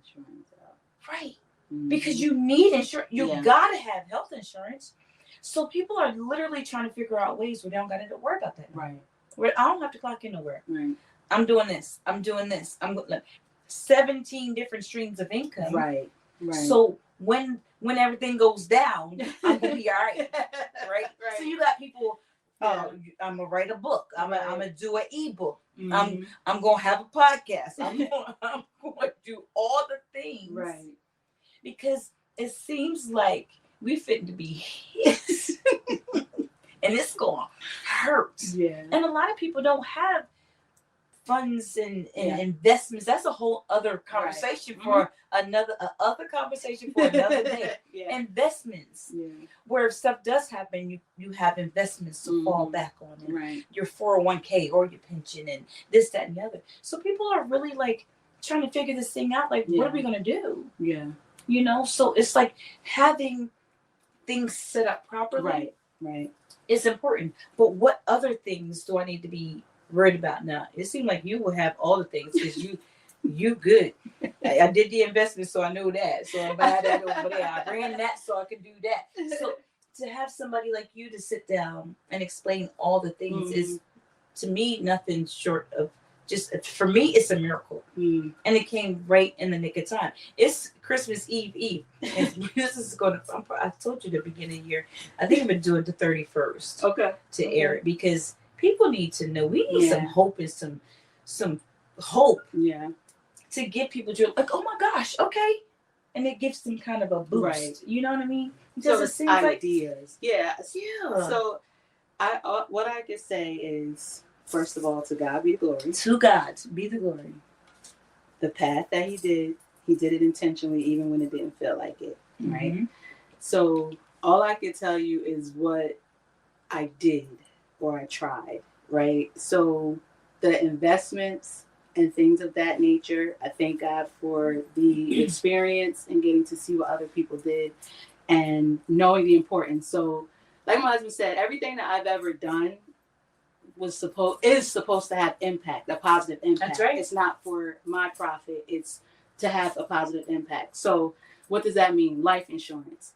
Right. Mhm. Because you need insurance. You Yeah. gotta have health insurance. So people are literally trying to figure out ways where they don't gotta worry about that. Right. Where I don't have to clock in nowhere. Right. I'm doing this. I'm doing this. I'm like 17 different streams of income. Right. Right. So when everything goes down, I'm gonna be all right. Right. So you got people. Yeah. I'm gonna write a book. I'm gonna do an ebook. Mhm. I'm gonna have a podcast. I'm gonna do all the things. Right. Because it seems like we fit to be hit. And it's gonna hurt. Yeah. And a lot of people don't have funds and Yeah. investments. That's a whole other conversation for other conversation for another day. Yeah. Investments. Yeah. Where if stuff does happen, you have investments to fall back on. And Right. your 401k or your pension and this, that, and the other. So people are really like trying to figure this thing out. Like, what are we gonna do? Yeah. So it's like having things set up properly. Right. Right. Is important. But what other things do I need to be worried about now? It seemed like you will have all the things because you good. I did the investment, so I know that. So I buy that over there. I ran that, so I could do that. So to have somebody like you to sit down and explain all the things is, to me, nothing short of just, for me, it's a miracle. And it came right in the nick of time. It's Christmas Eve. And this is going to, I told you the beginning of the year, I think I'm going to do it the 31st to air it because people need to know. We need some hope and some hope to get people to like, oh my gosh, okay. And it gives them kind of a boost. Right. You know what I mean? Because So it it's seems ideas. Yeah. So what I could say is, first of all, to God be the glory. To God be the glory. The path that he did it intentionally, even when it didn't feel like it. Right. Mm-hmm. So all I can tell you is what I did or I tried. Right. So the investments and things of that nature, I thank God for the experience and getting to see what other people did and knowing the importance. So like my husband said, everything that I've ever done is supposed to have impact, a positive impact. That's right. It's not for my profit. It's to have a positive impact. So what does that mean? Life insurance.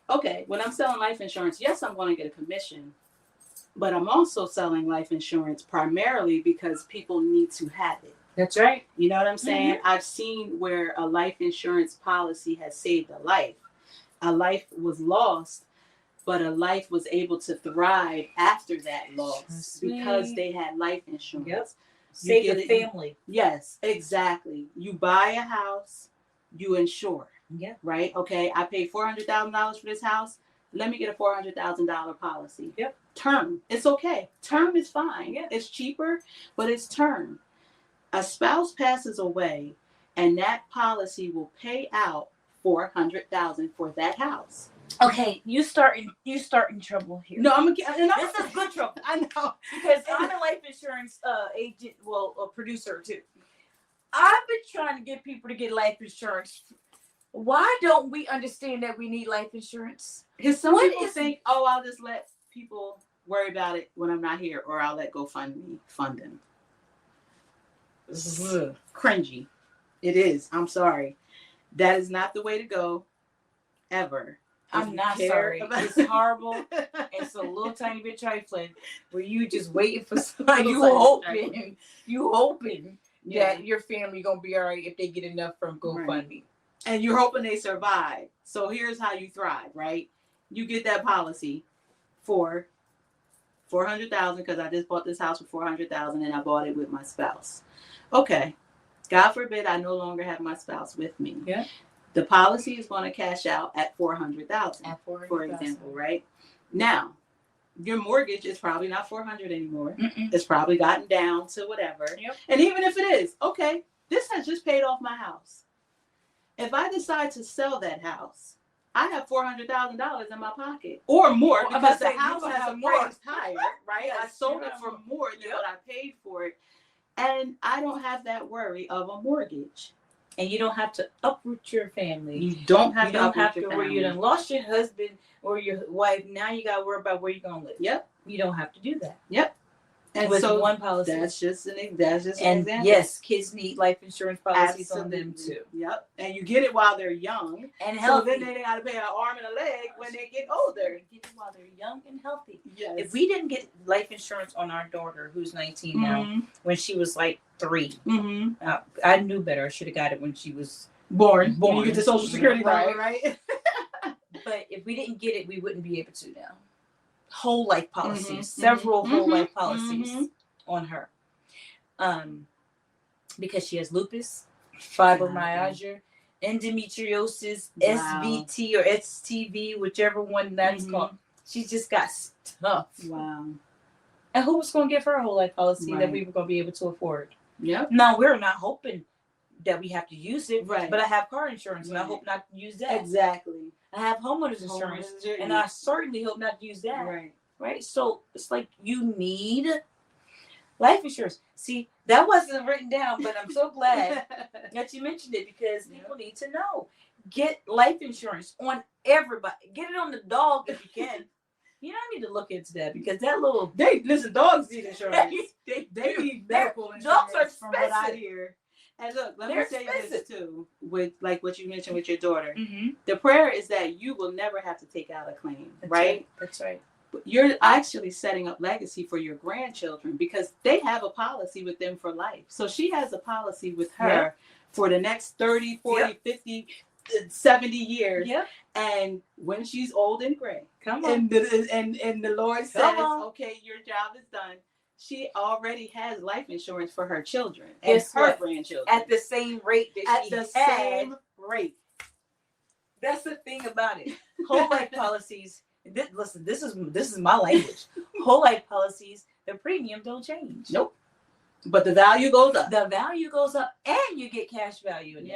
Okay, when I'm selling life insurance, yes, I'm going to get a commission, but I'm also selling life insurance primarily because people need to have it. That's right. You know what I'm saying? I've seen where a life insurance policy has saved a life. A life was lost, but a life was able to thrive after that loss because they had life insurance. Yep. Save the family. Yes, exactly. You buy a house, you insure. Yeah. Right? Okay, I paid $400,000 for this house. Let me get a $400,000 policy. Yep. Term. It's okay. Term is fine. Yeah. It's cheaper, but it's term. A spouse passes away, and that policy will pay out $400,000 for that house. Okay, you start in trouble here. No, this is good trouble. I know, because I'm a life insurance agent, a producer too. I've been trying to get people to get life insurance. Why don't we understand that we need life insurance? Because some people think, oh, I'll just let people worry about it when I'm not here, or I'll let GoFundMe fund them. Cringy. It is. I'm sorry. That is not the way to go, ever. I'm not sorry. It's horrible. It's a little tiny bit trifling where you just waiting for somebody. You hoping that your family gonna be all right if they get enough from GoFundMe. Right. And you're hoping they survive. So here's how you thrive, right? You get that policy for $400,000 because I just bought this house for $400,000 and I bought it with my spouse. Okay. God forbid I no longer have my spouse with me. Yeah. The policy is going to cash out at $400,000, for example, right? Now, your mortgage is probably not $400,000 anymore. It's probably gotten down to whatever. Yep. And even if it is, okay, this has just paid off my house. If I decide to sell that house, I have $400,000 in my pocket or more because the house has appraised higher, right? Yes, I sold it for more than what I paid for it. And I don't have that worry of a mortgage. And you don't have to uproot your family. You don't have to worry. You done lost your husband or your wife. Now you got to worry about where you're going to live. Yep. You don't have to do that. Yep. And with so one policy. That's just an and example. yes, kids need life insurance policies on them too. Yep. And you get it while they're young. And So healthy. then they got to pay an arm and a leg when they get older. Get it while they're young and healthy. Yes. If we didn't get life insurance on our daughter, who's 19 now, when she was like 3, I knew better. I should have got it when she was born. You get the Social Security number, right? But if we didn't get it, we wouldn't be able to now. Whole life policies, several whole life policies on her, because she has lupus, fibromyalgia, endometriosis, SVT or STV, whichever one that's called. She just got stuff. Wow. And who was going to give her a whole life policy that we were going to be able to afford? Yep. Now, we're not hoping that we have to use it, right? But I have car insurance, and I hope not to use that. Exactly. I have homeowners insurance, and I certainly hope not to use that. Right. So it's like you need life insurance. See, that wasn't written down, but I'm so glad that you mentioned it, because people need to know. Get life insurance on everybody. Get it on the dog if you can. You know, I need to look into that, because that little dogs need insurance. they need medical insurance. Dogs are expensive. From what I hear. And look, let me say this too, with like what you mentioned with your daughter. The prayer is that you will never have to take out a claim, right? That's right. You're actually setting up legacy for your grandchildren, because they have a policy with them for life. So she has a policy with her for the next 30, 40, 50, 70 years. And when she's old and gray, and the Lord says, okay, your job is done, she already has life insurance for her children and her grandchildren at the same rate that she had. Same rate. That's the thing about it. Whole life policies. Listen, this is my language. Whole life policies, the premium don't change. Nope. But the value goes up. The value goes up, and you get cash value in it.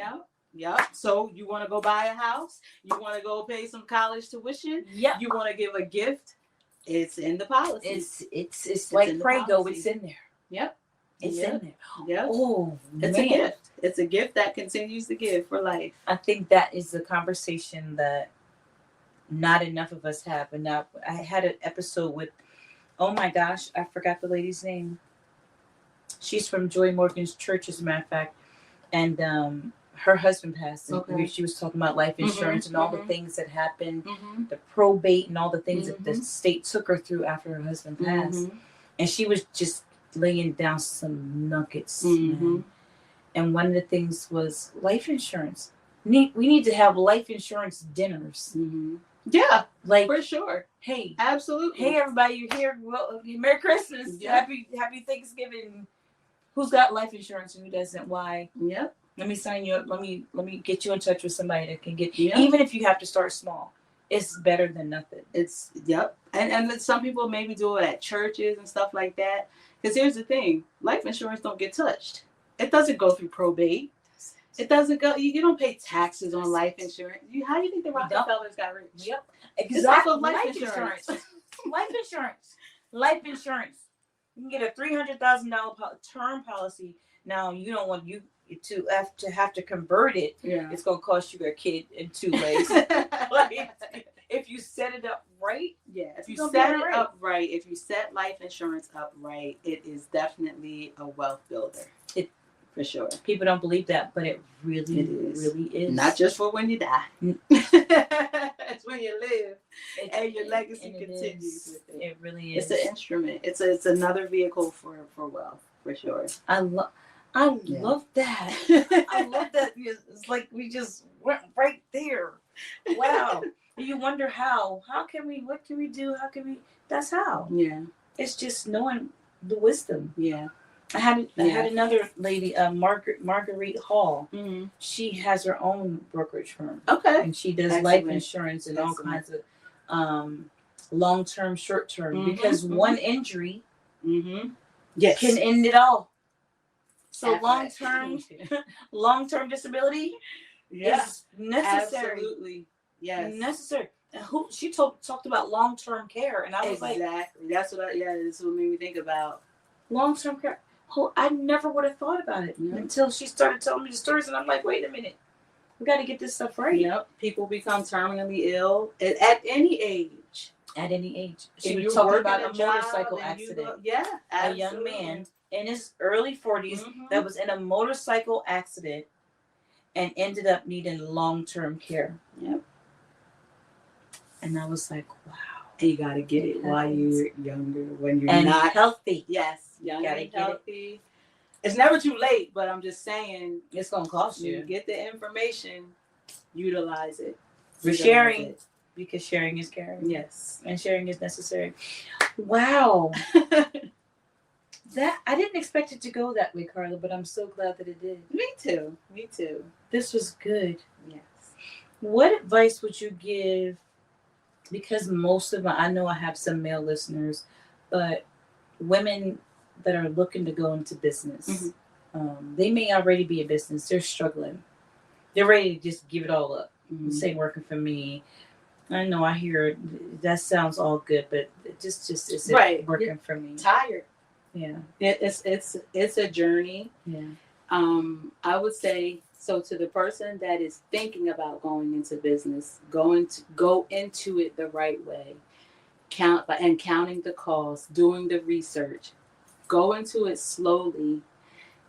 Yep. So you want to go buy a house? You want to go pay some college tuition? Yep. You want to give a gift? It's in the policy. It's like Prego. It's in there. Yep. It's in there. Yep. Oh, it's a gift. It's a gift that continues to give for life. I think that is the conversation that not enough of us have. And now I had an episode with, oh my gosh, I forgot the lady's name. She's from Joy Morgan's church, as a matter of fact. And her husband passed. And she was talking about life insurance and all the things that happened, the probate and all the things that the state took her through after her husband passed. And she was just laying down some nuggets. Man. And one of the things was life insurance. We need to have life insurance dinners. Yeah, like for sure. Hey, absolutely. Hey, everybody, you're here. Well, Merry Christmas. Happy Thanksgiving. Who's got life insurance and who doesn't? Why? Yep. Let me sign you up. Let me get you in touch with somebody that can get you. Even if you have to start small, it's better than nothing. It's and some people maybe do it at churches and stuff like that. Because here's the thing: life insurance don't get touched. It doesn't go through probate. It doesn't go. You don't pay taxes on life insurance. How do you think the Rockefellers got rich? Yep. Exactly. Life insurance. Life insurance. Life insurance. You can get a $300,000 term policy. Now you don't want you to have to convert it. Yeah. It's gonna cost you a kid in 2 ways. Like, if you set it up right. Yeah. If you set it up right, if you set life insurance up right, it is definitely a wealth builder. For sure. People don't believe that, but it really is. Not just for when you die. It's when you live and your legacy continues with it. It really is. It's an instrument. It's another vehicle for wealth, for sure. I love that. I love that. It's like we just went right there. Wow. You wonder how can we, what can we do? How can we, that's how. Yeah. It's just knowing the wisdom. Yeah. I had another lady, Marguerite Hall. Mm-hmm. She has her own brokerage firm. Okay. And she does life insurance and all kinds of long-term, short-term, because one injury can end it all. So long-term disability is necessary. Absolutely. Yes. Necessary. And she talked about long-term care, and I was like, exactly. That's what made me think about long-term care. I never would have thought about it until she started telling me the stories, and I'm like, wait a minute. We got to get this stuff right. Yep. People become terminally ill at any age. At any age. She If was you're talking working about a job motorcycle and you accident. yeah, A absolutely. young man in his early 40s that was in a motorcycle accident and ended up needing long-term care. Yep. And I was like, wow. And you got to get it while you're younger, when you're and not healthy. Yes, young Gotta and get healthy. It's never too late, but I'm just saying, It's going to cost you you. get the information, utilize it. For sharing, because sharing is caring. Yes. And sharing is necessary. Wow. That I didn't expect it to go that way, Carla, but I'm so glad that it did. Me too. Me too. This was good. Yes. What advice would you give? Because I know I have some male listeners, but women that are looking to go into business, they may already be in business. They're struggling. They're ready to just give it all up. This ain't working for me. I know I hear that sounds all good, but it just isn't working for me. Tired. Yeah. It's a journey. Yeah. I would say, so to the person that is thinking about going into business, go into it the right way, counting the costs, doing the research, go into it slowly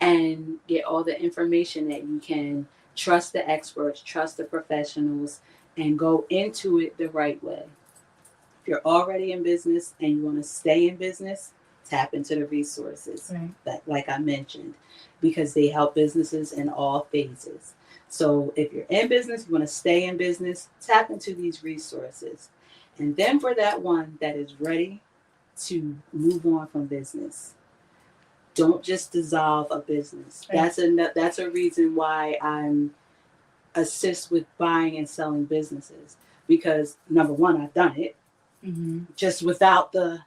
and get all the information that you can. Trust the experts, trust the professionals, and go into it the right way. If you're already in business and you want to stay in business, tap into the resources that, like I mentioned, because they help businesses in all phases. So if you're in business, you want to stay in business, tap into these resources. And then for that one that is ready to move on from business, don't just dissolve a business. Right. That's a reason why I'm assist with buying and selling businesses, because number one, I've done it just without the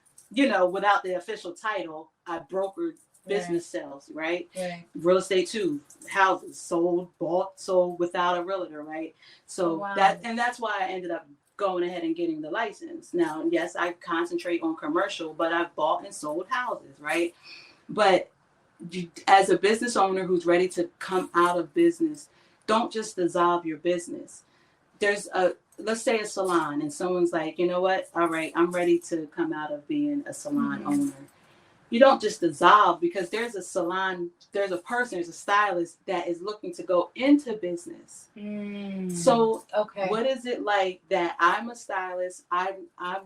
official title. I brokered business sales, right? Real estate too, houses bought, sold without a realtor, right? So that's why I ended up going ahead and getting the license. Now, yes, I concentrate on commercial, but I've bought and sold houses, right? But as a business owner who's ready to come out of business, don't just dissolve your business. Let's say a salon, and someone's like, you know what? All right, I'm ready to come out of being a salon owner. You don't just dissolve, because there's a stylist that is looking to go into business. So what is it like that I'm a stylist, I'm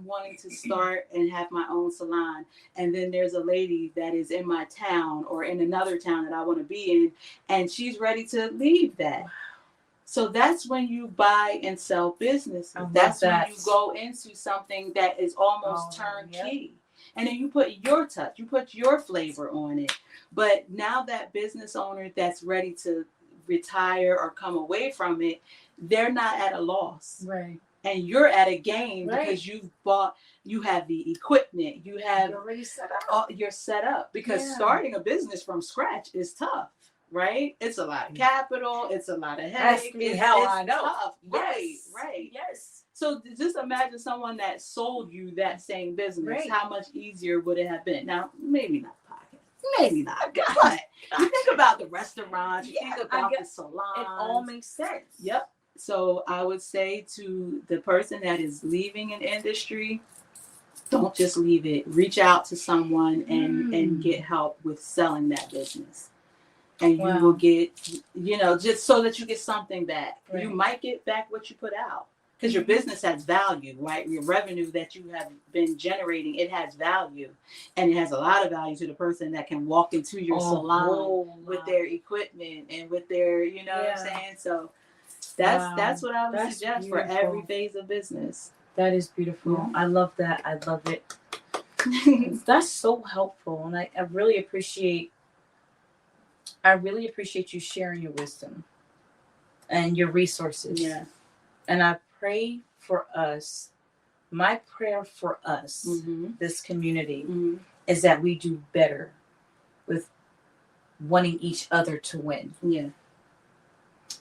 wanting to start and have my own salon, and then there's a lady that is in my town or in another town that I want to be in, and she's ready to leave that. So that's when you buy and sell businesses. That's when you go into something that is almost turnkey. And then you put your touch, you put your flavor on it. But now that business owner that's ready to retire or come away from it, they're not at a loss. Right. And you're at a gain because you have the equipment, you're already set up. You're set up, because starting a business from scratch is tough, right? It's a lot of capital, it's a lot of headache. It's I know. Tough. Right. Yes. So just imagine someone that sold you that same business. How much easier would it have been? Now, maybe not podcast. Maybe not. But you think about the restaurants, you think about the salons. It all makes sense. Yep. So I would say to the person that is leaving an industry, don't just leave it. Reach out to someone and get help with selling that business. And you will get, just so that you get something back. You might get back what you put out. Because your business has value, right? Your revenue that you have been generating, it has value. And it has a lot of value to the person that can walk into your salon with their equipment and with their, what I'm saying? So that's what I would suggest for every phase of business. That is beautiful. Yeah. I love that. I love it. That's so helpful. And I really appreciate you sharing your wisdom and your resources. Yeah. And I pray for us. My prayer for us, this community, is that we do better with wanting each other to win. Yeah.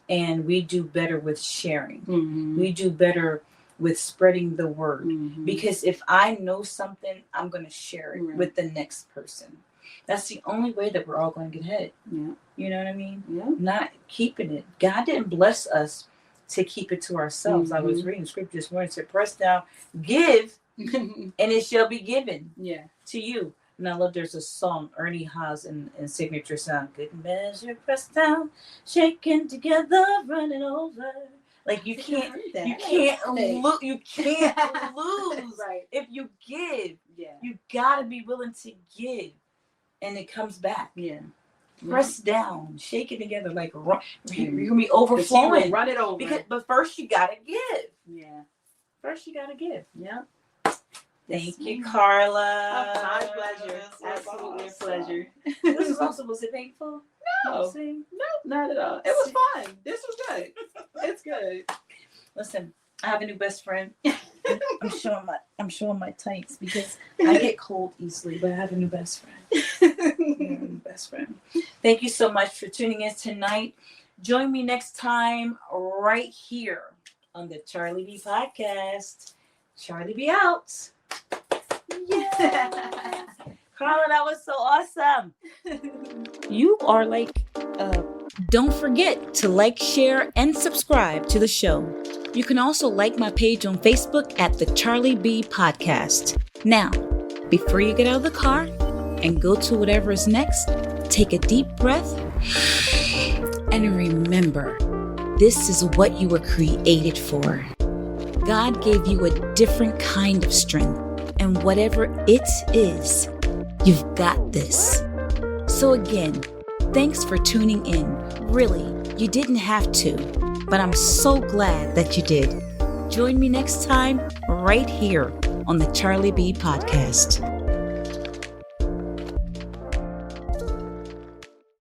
And we do better with sharing. We do better with spreading the word. Because if I know something, I'm going to share it with the next person. That's the only way that we're all going to get ahead. Yeah. You know what I mean? Yeah. Not keeping it. God didn't bless us to keep it to ourselves. I was reading scripture this morning. It said, press down, give, and it shall be given to you. And I love there's a song Ernie has in Signature Sound. Good measure, pressed down, shaken together, running over. Like you can't lose. You can't lose Right. if you give. Yeah. You gotta be willing to give, and it comes back. Yeah. Press down, shake it together, like you're gonna be overflowing. Run it over. But first you gotta give. Yeah. First you gotta give. Yeah. Thank you, Carla. My pleasure. Absolutely a pleasure. This is also, was it painful? No, not at all. It was fun. This was good. It's good. Listen, I have a new best friend. I'm showing my tights because I get cold easily, but I have a new best friend. Thank you so much for tuning in tonight. Join me next time right here on the CharlieB Podcast. CharlieB out. Yeah. Carla, that was so awesome. You are like, don't forget to like, share, and subscribe to the show. You can also like my page on Facebook at the CharlieB Podcast. Now, before you get out of the car and go to whatever is next, take a deep breath and remember, this is what you were created for. God gave you a different kind of strength, and whatever it is, you've got this. So again, thanks for tuning in. Really, you didn't have to, but I'm so glad that you did. Join me next time right here on the CharlieB Podcast.